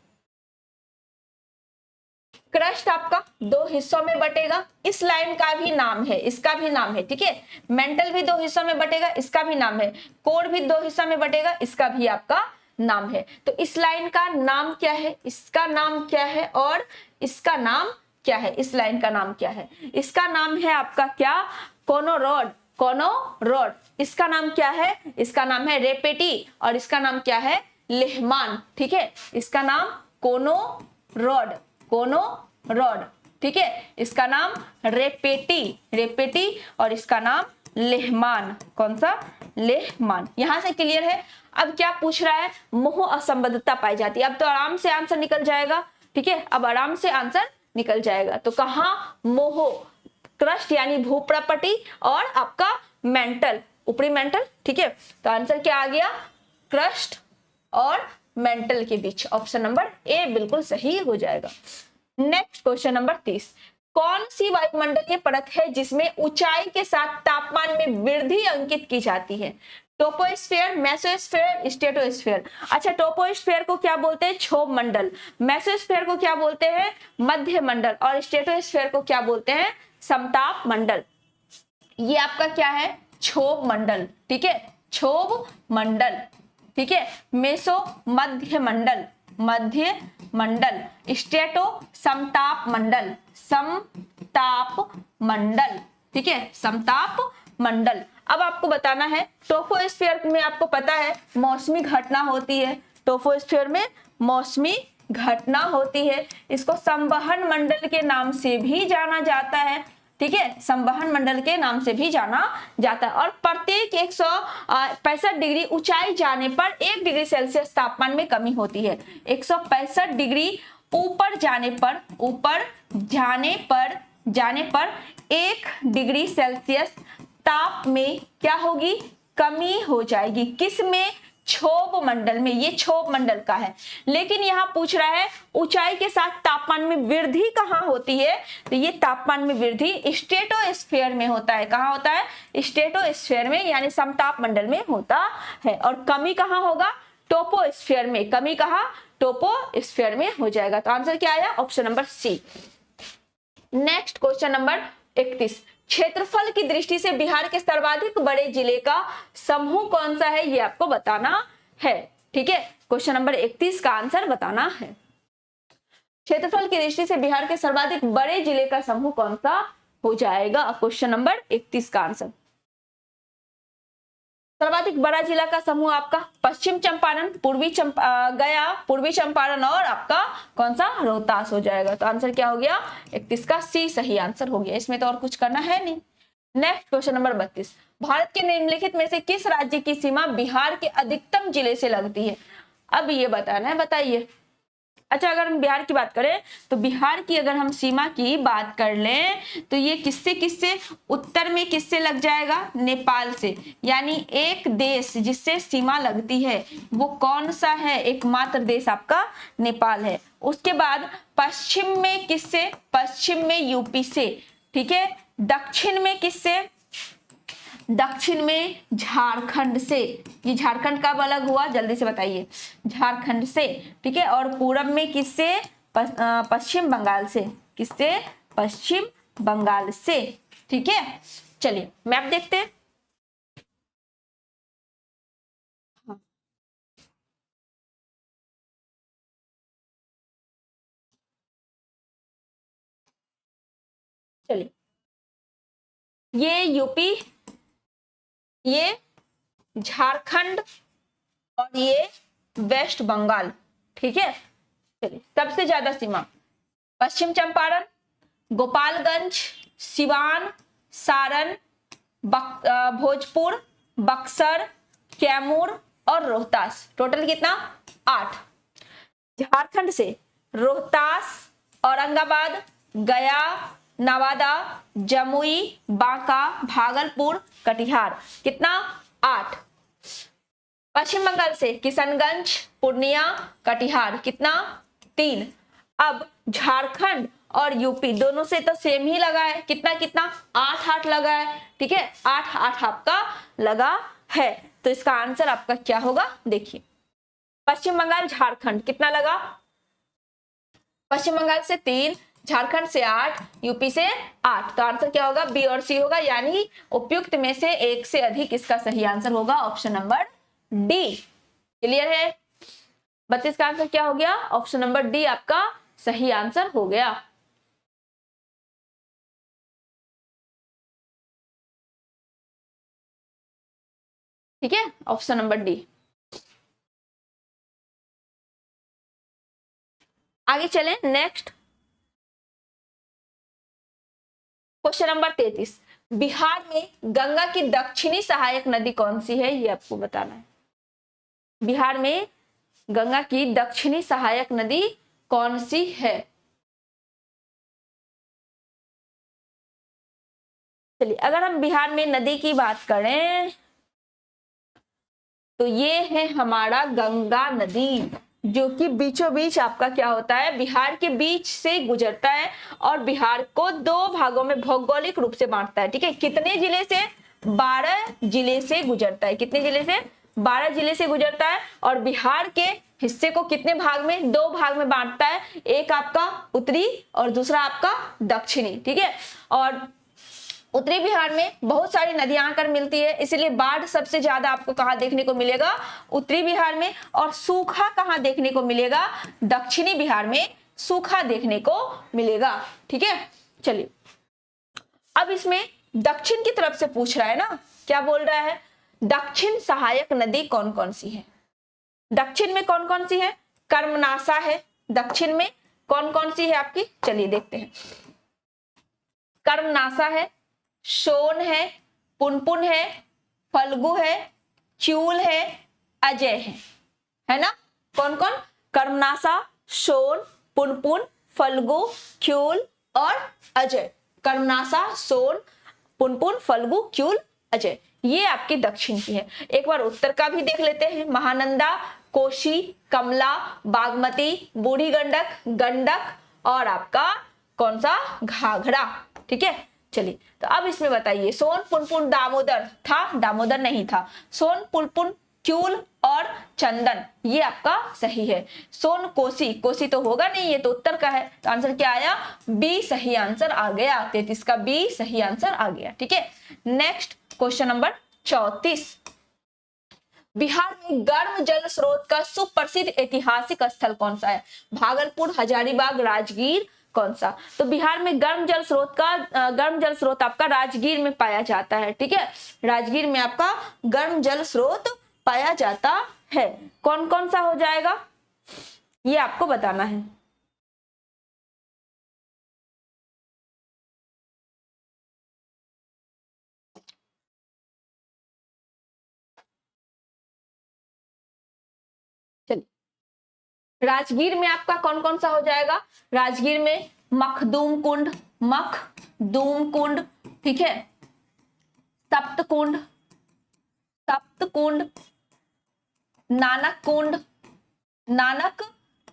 क्रस्ट आपका 2 हिस्सों में बटेगा। इस लाइन का भी नाम है, इसका भी नाम है। ठीक है, मेंटल भी 2 हिस्सों में बटेगा, इसका भी नाम है। कोर भी 2 हिस्सों में बटेगा, इसका भी आपका नाम है। तो इस लाइन का नाम क्या है? इसका नाम क्या है? और इसका नाम क्या है? इस लाइन का नाम क्या है? इसका नाम है आपका क्या? कोनोरोड। कोनोरोड। इसका नाम क्या है? इसका नाम है रेपेटी और इसका नाम क्या है? लेहमान। ठीक है, इसका नाम कोनोरोड। कोनोरोड। ठीक है, इसका नाम रेपेटी। रेपेटी और इसका नाम लेहमान। कौन सा? लेहमान। यहां से क्लियर है? अब क्या पूछ रहा है? मोह असंबद्धता पाई जाती है। अब तो आराम से आंसर निकल जाएगा। ठीक है, अब आराम से आंसर निकल जाएगा। तो कहां? मोह, क्रस्ट यानी भूप्रपटी और आपका मेंटल, ऊपरी मेंटल। ठीक है, तो आंसर क्या आ गया? क्रस्ट और मेंटल के बीच। ऑप्शन नंबर ए बिल्कुल सही हो जाएगा। Next question number 30। कौन सी वायुमंडलीय परत है जिसमें ऊंचाई के साथ तापमान में वृद्धि अंकित की जाती है? टोपोस्फेयर, मेसोस्फेयर, स्ट्रेटोस्फेयर। अच्छा, टोपोस्फेयर को क्या बोलते हैं? क्षोभ मंडल। मेसोस्फेयर को क्या बोलते हैं? मध्य मंडल। और स्ट्रेटोस्फेयर को क्या बोलते हैं? समताप मंडल। ये आपका क्या है? क्षोभ मंडल। ठीक है, क्षोभ मंडल। ठीक है, मेसो मध्य मंडल, मध्य मंडल। स्ट्रेटो समताप मंडल, समताप मंडल। ठीक है, समताप मंडल। अब आपको बताना है, टोपोस्फेयर में आपको पता है मौसमी घटना होती है। टोपोस्फेयर में मौसमी घटना होती है। इसको संवहन मंडल के नाम से भी जाना जाता है। ठीक है, संवहन मंडल के नाम से भी जाना जाता है। और प्रत्येक 165 डिग्री ऊंचाई जाने पर 1 डिग्री सेल्सियस तापमान में कमी होती है। 165 डिग्री ऊपर जाने पर 1 डिग्री सेल्सियस ताप में क्या होगी? कमी हो जाएगी। किस में? क्षोभ मंडल में। ये क्षोभ मंडल का है। लेकिन यहां पूछ रहा है ऊंचाई के साथ तापमान में वृद्धि कहां होती है? तो ये तापमान में वृद्धि स्ट्रेटोस्फेयर में होता है। कहां होता है? स्ट्रेटोस्फेयर में, यानी समताप मंडल में होता है। और कमी कहां होगा? टोपोस्फेयर में। कमी कहां? टोपोस्फेयर में हो जाएगा। तो आंसर क्या आया? Option number C. Next question number 31। क्षेत्रफल की दृष्टि से बिहार के सर्वाधिक बड़े जिले का समूह कौन सा है? ये आपको बताना है। ठीक है, क्वेश्चन नंबर 31 का आंसर बताना है। क्षेत्रफल की दृष्टि से बिहार के सर्वाधिक बड़े जिले का समूह कौन सा हो जाएगा? क्वेश्चन नंबर 31 का आंसर। सर्वाधिक बड़ा जिला का समूह आपका पश्चिम चंपारण, गया, पूर्वी चंपारण और आपका कौन सा? रोहतास हो जाएगा। तो आंसर क्या हो गया? 31 का सी सही आंसर हो गया। इसमें तो और कुछ करना है नहीं। Next question number 32। भारत के निम्नलिखित में से किस राज्य की सीमा बिहार के अधिकतम जिले से लगती है? अब ये बताना है, बताइए। अच्छा, अगर हम बिहार की बात करें तो बिहार की अगर हम सीमा की बात कर लें तो ये किससे किससे, उत्तर में किससे लग जाएगा, नेपाल से। यानी एक देश जिससे सीमा लगती है वो कौन सा है, एकमात्र देश आपका नेपाल है। उसके बाद पश्चिम में किससे, पश्चिम में यूपी से, ठीक है। दक्षिण में किससे, दक्षिण में झारखंड से। ये झारखंड कब अलग हुआ, जल्दी से बताइए, झारखंड से, ठीक है। और पूरब में किससे, पश्चिम बंगाल से, किससे, पश्चिम बंगाल से, ठीक है। चलिए मैप देखते हैं। हाँ, चलिए, ये यूपी, ये झारखंड और ये वेस्ट बंगाल, ठीक है। चलिए, सबसे ज्यादा सीमा पश्चिम चंपारण, गोपालगंज, सिवान, सारण, भोजपुर, बक्सर, कैमूर और रोहतास। टोटल कितना, 8। झारखंड से रोहतास, औरंगाबाद, गया, नवादा, जमुई, बांका, भागलपुर, कटिहार, कितना, 8। पश्चिम बंगाल से किशनगंज, पूर्णिया, कटिहार, कितना, 3। अब झारखंड और यूपी दोनों से तो सेम ही लगा है, कितना कितना, 8-8 लगा है, ठीक है। 8-8 आपका लगा है, तो इसका आंसर आपका क्या होगा, देखिए। पश्चिम बंगाल झारखंड कितना लगा, पश्चिम बंगाल से 3, झारखंड से 8, यूपी से 8, तो आंसर क्या होगा, बी और सी होगा। यानी उपयुक्त में से एक से अधिक इसका सही आंसर होगा ऑप्शन नंबर डी। क्लियर है, 32 का आंसर क्या हो गया, ऑप्शन नंबर डी आपका सही आंसर हो गया। ठीक है, ऑप्शन नंबर डी। आगे चलें, नेक्स्ट क्वेश्चन नंबर 33। बिहार में गंगा की दक्षिणी सहायक नदी कौन सी है, ये आपको बताना है। बिहार में गंगा की दक्षिणी सहायक नदी कौन सी है। चलिए, अगर हम बिहार में नदी की बात करें तो ये है हमारा गंगा नदी, जो कि बीचों बीच आपका क्या होता है, बिहार के बीच से गुजरता है और बिहार को 2 भागों में भौगोलिक रूप से बांटता है, ठीक है। कितने जिले से, 12 जिले से गुजरता है, कितने जिले से, 12 जिले से गुजरता है। और बिहार के हिस्से को कितने भाग में, 2 भाग में बांटता है, एक आपका उत्तरी और दूसरा आपका दक्षिणी, ठीक है। और उत्तरी बिहार में बहुत सारी नदियां आकर मिलती है, इसलिए बाढ़ सबसे ज्यादा आपको कहां देखने को मिलेगा, उत्तरी बिहार में। और सूखा कहां देखने को मिलेगा, दक्षिणी बिहार में सूखा देखने को मिलेगा, ठीक है। चलिए, अब इसमें दक्षिण की तरफ से पूछ रहा है ना, क्या बोल रहा है, दक्षिण सहायक नदी कौन कौन सी है। दक्षिण में कौन कौन सी है, कर्मनाशा है, दक्षिण में कौन कौन सी है आपकी, चलिए देखते हैं। कर्मनाशा है, सोन है, पुनपुन है, फल्गु है, च्यूल है, अजय है ना। कौन कौन, कर्मनाशा, सोन, पुनपुन, फल्गु, क्यूल और अजय। कर्मनाशा, सोन, पुनपुन, फल्गु, क्यूल, अजय, ये आपकी दक्षिण की है। एक बार उत्तर का भी देख लेते हैं। महानंदा, कोशी, कमला, बागमती, बूढ़ी गंडक, गंडक और आपका कौन सा, घाघरा, ठीक है। चलिए, तो अब इसमें बताइए, सोन, पुनपुन, दामोदर था, दामोदर नहीं था, सोन, पुनपुन, क्यूल और चंदन, ये आपका सही है। सोन, कोसी, कोसी तो होगा नहीं, ये तो उत्तर का है, तो आंसर क्या आया, बी सही आंसर आ गया। 33 का बी सही आंसर आ गया, ठीक है। Next question number 34। बिहार में गर्म जल स्रोत का सुप्रसिद्ध ऐतिहासिक स्थल कौन सा है, भागलपुर, हजारीबाग, राजगीर, कौन सा। तो बिहार में गर्म जल स्रोत आपका राजगीर में पाया जाता है, ठीक है। राजगीर में आपका गर्म जल स्रोत पाया जाता है। कौन कौन सा हो जाएगा, ये आपको बताना है। चलिए, राजगीर में आपका कौन कौन सा हो जाएगा, राजगीर में मखदूम कुंड, मखदूम कुंड, ठीक है, सप्त कुंड, सप्त कुंड, नानक कुंड, नानक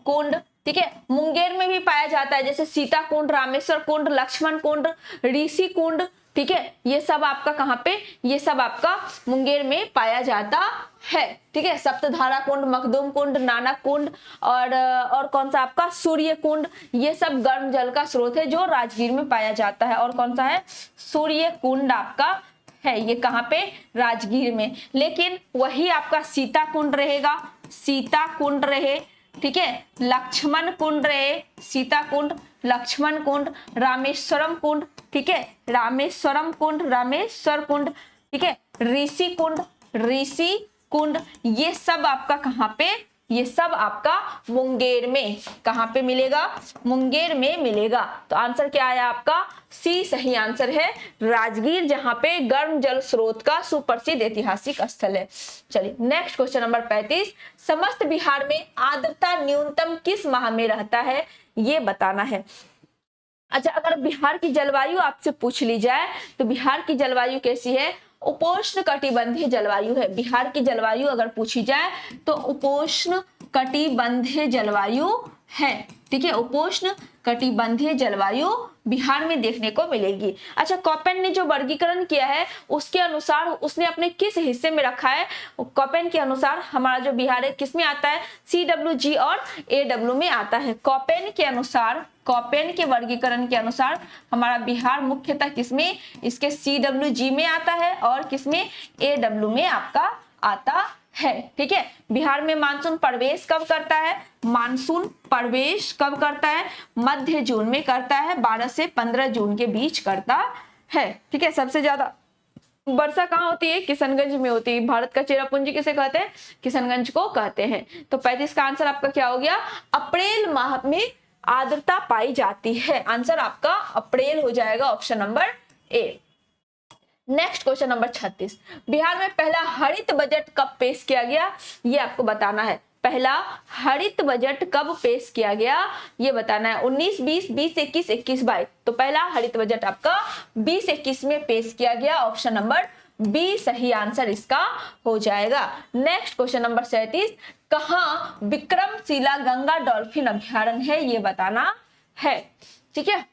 कुंड, ठीक है। मुंगेर में भी पाया जाता है, जैसे सीता कुंड, रामेश्वर कुंड, लक्ष्मण कुंड, ऋषि कुंड, ठीक है। ये सब आपका कहाँ पे, ये सब आपका मुंगेर में पाया जाता है, ठीक है। सप्तधारा कुंड, मखदूम कुंड, नानक कुंड और कौन सा आपका सूर्य कुंड, ये सब गर्म जल का स्रोत है जो राजगीर में पाया जाता है। और कौन सा है, सूर्य कुंड आपका है, ये कहाँ पे, राजगीर में। लेकिन वही आपका सीता कुंड रहेगा, सीता कुंड रहे, ठीक है, लक्ष्मण कुंड रहे, सीता कुंड, लक्ष्मण कुंड, रामेश्वरम कुंड, ठीक है, रामेश्वरम कुंड, रामेश्वर कुंड, ठीक है, ऋषि कुंड, ऋषि कुंड, ये सब आपका कहाँ पे, ये सब आपका मुंगेर में, कहाँ पे मिलेगा, मुंगेर में मिलेगा। तो आंसर क्या आया आपका, सी सही आंसर है, राजगीर, जहां पे गर्म जल स्रोत का सुप्रसिद्ध ऐतिहासिक स्थल है। चलिए नेक्स्ट क्वेश्चन नंबर 35, समस्त बिहार में आर्द्रता न्यूनतम किस माह में रहता है, ये बताना है। अच्छा, अगर बिहार की जलवायु आपसे पूछ ली जाए तो बिहार की जलवायु कैसी है, उपोष्ण कटिबंधीय जलवायु है। बिहार की जलवायु अगर पूछी जाए तो उपोष्ण कटिबंधीय जलवायु है, ठीक है, उपोष्ण कटिबंधीय जलवायु बिहार में देखने को मिलेगी। अच्छा, कॉपेन ने जो वर्गीकरण किया है उसके अनुसार उसने अपने किस हिस्से में रखा है, कॉपेन के अनुसार हमारा जो बिहार है किस में आता है, CWG और AW में आता है। कॉपेन के अनुसार, कॉपेन के वर्गीकरण के अनुसार हमारा बिहार मुख्यतः किसमें, इसके CWG में आता है और किसमें, AW में आपका आता है, ठीक है। बिहार में मानसून प्रवेश कब करता है, मानसून प्रवेश कब करता है, मध्य जून में करता है, 12 से 15 जून के बीच करता है, ठीक है। सबसे ज्यादा वर्षा कहाँ होती है, किशनगंज में होती है। भारत का चेरापूंजी किसे कहते हैं, किशनगंज को कहते हैं। तो 35 का आंसर आपका क्या हो गया, अप्रैल माह में आर्द्रता पाई जाती है, आंसर आपका अप्रैल हो जाएगा, option number A. Next question number 36, Bihar में पहला हरित बजट कब पेश किया गया, ये आपको बताना है। पहला हरित बजट कब पेश किया गया ये बताना है, 19, 20, 20, 21, 21, 22। तो पहला हरित बजट आपका 20-21 में पेश किया गया, ऑप्शन नंबर बी सही आंसर इसका हो जाएगा। नेक्स्ट क्वेश्चन नंबर 37, कहाँ विक्रमशिला गंगा डॉल्फिन अभ्यारण्य है ये बताना है, ठीक है।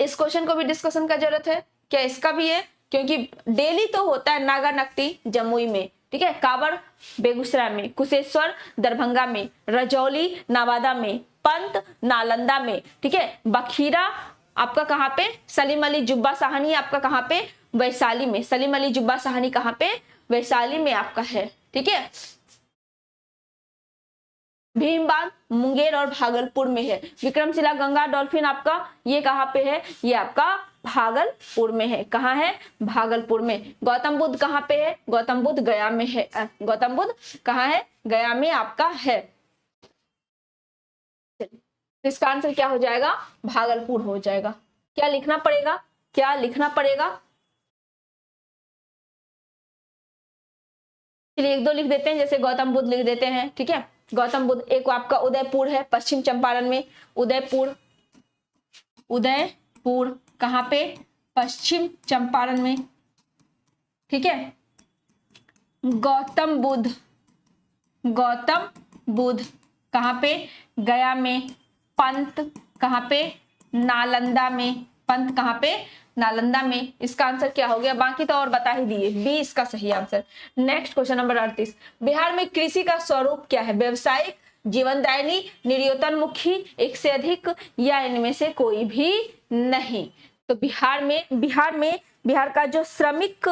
इस क्वेश्चन को भी डिस्कशन का जरूरत है, क्या इसका भी है, क्योंकि डेली तो होता है नागानक्टी जमुई में, ठीक है, कांवड़ बेगूसराय में, कुशेश्वर दरभंगा में, रजौली नवादा में, पंत नालंदा में, ठीक है, बखीरा आपका कहाँ पे, सलीम अली जुब्बा साहनी आपका कहाँ पे, वैशाली में। सलीम अली जुब्बा साहनी कहाँ पे, वैशाली में आपका है, ठीक है। भीमबाग मुंगेर और भागलपुर में है। विक्रमशिला गंगा डॉल्फिन आपका ये कहाँ पे है, ये आपका भागलपुर में है। कहाँ है, भागलपुर में। गौतम बुद्ध कहाँ पे है, गौतम बुद्ध गया में है। गौतम बुद्ध कहाँ है, गया में आपका है। इसका आंसर क्या हो जाएगा, भागलपुर हो जाएगा। क्या लिखना पड़ेगा, क्या लिखना पड़ेगा, चलिए 1-2 लिख देते हैं, जैसे गौतम बुद्ध लिख देते हैं, ठीक है। गौतम बुद्ध, एक आपका उदयपुर है पश्चिम चंपारण में, उदयपुर, उदयपुर कहाँ पे, पश्चिम चंपारण में, ठीक है। गौतम बुद्ध, गौतम बुद्ध कहाँ पे, गया में। पंत कहाँ पे, नालंदा में। पंत कहाँ पे, नालंदा में। इसका आंसर क्या हो गया, बाकी तो और बता ही दिए, बी इसका सही answer. Next question number 38, Bihar में कृषि का स्वरूप क्या है, व्यवसायिक, जीवनदायिनी, निर्यातोन्मुखी, एक से अधिक, या इनमें से कोई भी नहीं। तो बिहार का जो श्रमिक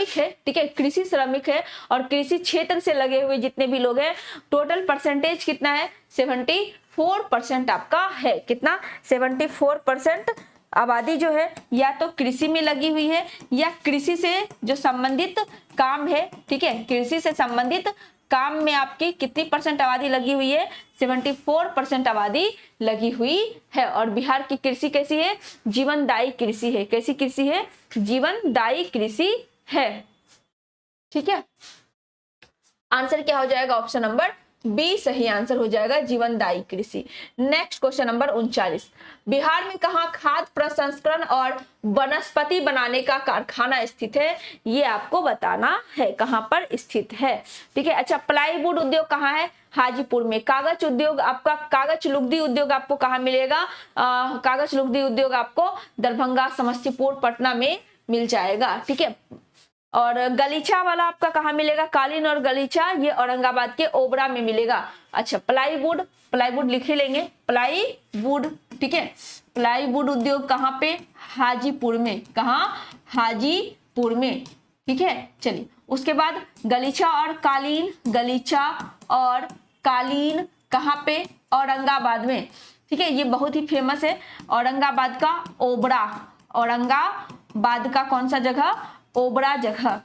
है, ठीक है, कृषि श्रमिक है, और कृषि क्षेत्र से लगे हुए जितने भी लोग हैं, टोटल परसेंटेज कितना है, 74% आपका है। कितना, 74% आबादी जो है या तो कृषि में लगी हुई है या कृषि से जो संबंधित काम है, ठीक है, कृषि से संबंधित काम में आपकी कितनी परसेंट आबादी लगी हुई है, 74% आबादी लगी हुई है। और बिहार की कृषि कैसी है, जीवनदायी कृषि है। कैसी कृषि है, जीवनदायी कृषि है, ठीक है। आंसर क्या हो जाएगा, ऑप्शन नंबर बी सही आंसर हो जाएगा, जीवनदायी कृषि। नेक्स्ट क्वेश्चन नंबर 39, बिहार में कहाँ खाद्य प्रसंस्करण और वनस्पति बनाने का कारखाना स्थित है, ये आपको बताना है कहाँ पर स्थित है। ठीक है, अच्छा प्लाईवुड उद्योग कहाँ है, हाजीपुर में। कागज उद्योग आपका, कागज लुगदी उद्योग आपको कहाँ मिलेगा, कागज लुगदी उद्योग आपको दरभंगा, समस्तीपुर, पटना में मिल जाएगा। ठीक है, और गलीचा वाला आपका कहाँ मिलेगा, कालीन और गलीचा, ये औरंगाबाद के ओबरा में मिलेगा। अच्छा प्लाईवुड, प्लाईवुड लिख ही लेंगे, प्लाईवुड। ठीक है, प्लाईवुड उद्योग कहाँ पे, हाजीपुर में। कहाँ, हाजीपुर में। ठीक है, चलिए उसके बाद गलीचा और कालीन, गलीचा और कालीन कहाँ पे, औरंगाबाद में। ठीक है, ये बहुत ही फेमस है, औरंगाबाद का ओबरा, औरंगाबाद का कौन सा जगह, ओबरा जगह।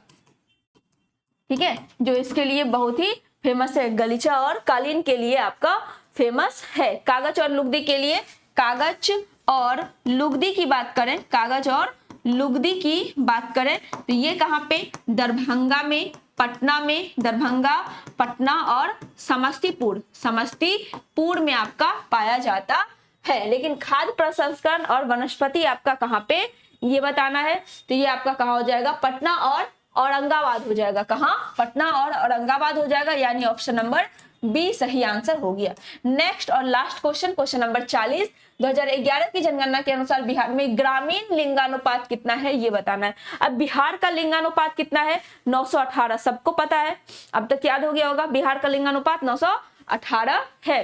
ठीक है, जो इसके लिए बहुत ही फेमस है, गलीचा और कालीन के लिए आपका फेमस है। कागज और लुगदी के लिए, कागज और लुगदी की बात करें, कागज और लुगदी की बात करें तो ये कहाँ पे, दरभंगा में, पटना में, दरभंगा, पटना और समस्तीपुर, समस्तीपुर में आपका पाया जाता है। लेकिन खाद्य प्रसंस्करण और वनस्पति आपका कहाँ पे, ये बताना है, तो ये आपका कहाँ हो जाएगा, पटना और औरंगाबाद हो जाएगा। कहाँ, पटना और औरंगाबाद हो जाएगा, यानी ऑप्शन नंबर बी सही आंसर हो गया। नेक्स्ट और लास्ट क्वेश्चन, क्वेश्चन नंबर 40, 2011 की जनगणना के अनुसार बिहार में ग्रामीण लिंगानुपात कितना है, ये बताना है। अब बिहार का लिंगानुपात कितना है, 918, सबको पता है, अब तक याद हो गया होगा, बिहार का लिंगानुपात 918 है,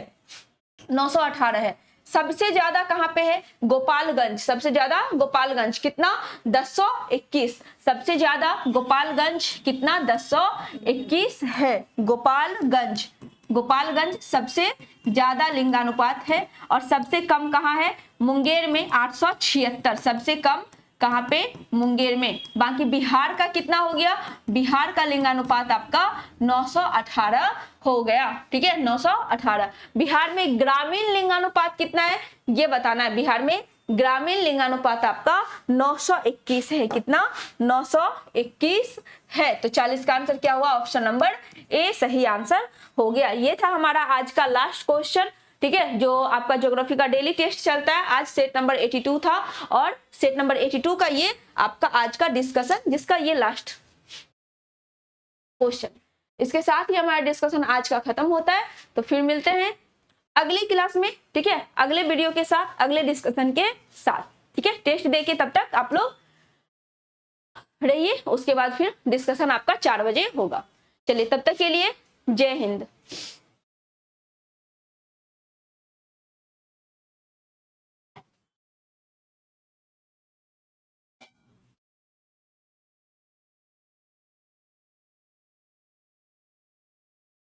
918 है। सबसे ज्यादा कहां पे है, गोपालगंज, सबसे ज्यादा गोपालगंज, कितना, 1021, सबसे ज्यादा गोपालगंज कितना, 1021 है, गोपालगंज, गोपालगंज सबसे ज्यादा लिंगानुपात है। और सबसे कम कहाँ है, मुंगेर में 876, सबसे कम कहाँ पे, मुंगेर में। बाकी बिहार का कितना हो गया, बिहार का लिंगानुपात आपका 918 हो गया। ठीक है, 918। बिहार में ग्रामीण लिंगानुपात कितना है, ये बताना है। बिहार में ग्रामीण लिंगानुपात आपका 921 है, कितना, 921 है। तो 40 का आंसर क्या हुआ, ऑप्शन नंबर ए सही आंसर हो गया। ये था हमारा आज का लास्ट क्वेश्चन। ठीक है, जो आपका ज्योग्राफी का डेली टेस्ट चलता है, आज सेट नंबर 82 था और सेट नंबर 82 का ये आपका आज का डिस्कशन, जिसका ये लास्ट क्वेश्चन, इसके साथ ही हमारा डिस्कशन आज का खत्म होता है। तो फिर मिलते हैं अगली क्लास में। ठीक है, अगले वीडियो के साथ, अगले डिस्कशन के साथ। ठीक है, टेस्ट दे के तब तक आप लोग रहिए, उसके बाद फिर डिस्कशन आपका 4 बजे होगा। चलिए, तब तक के लिए जय हिंद।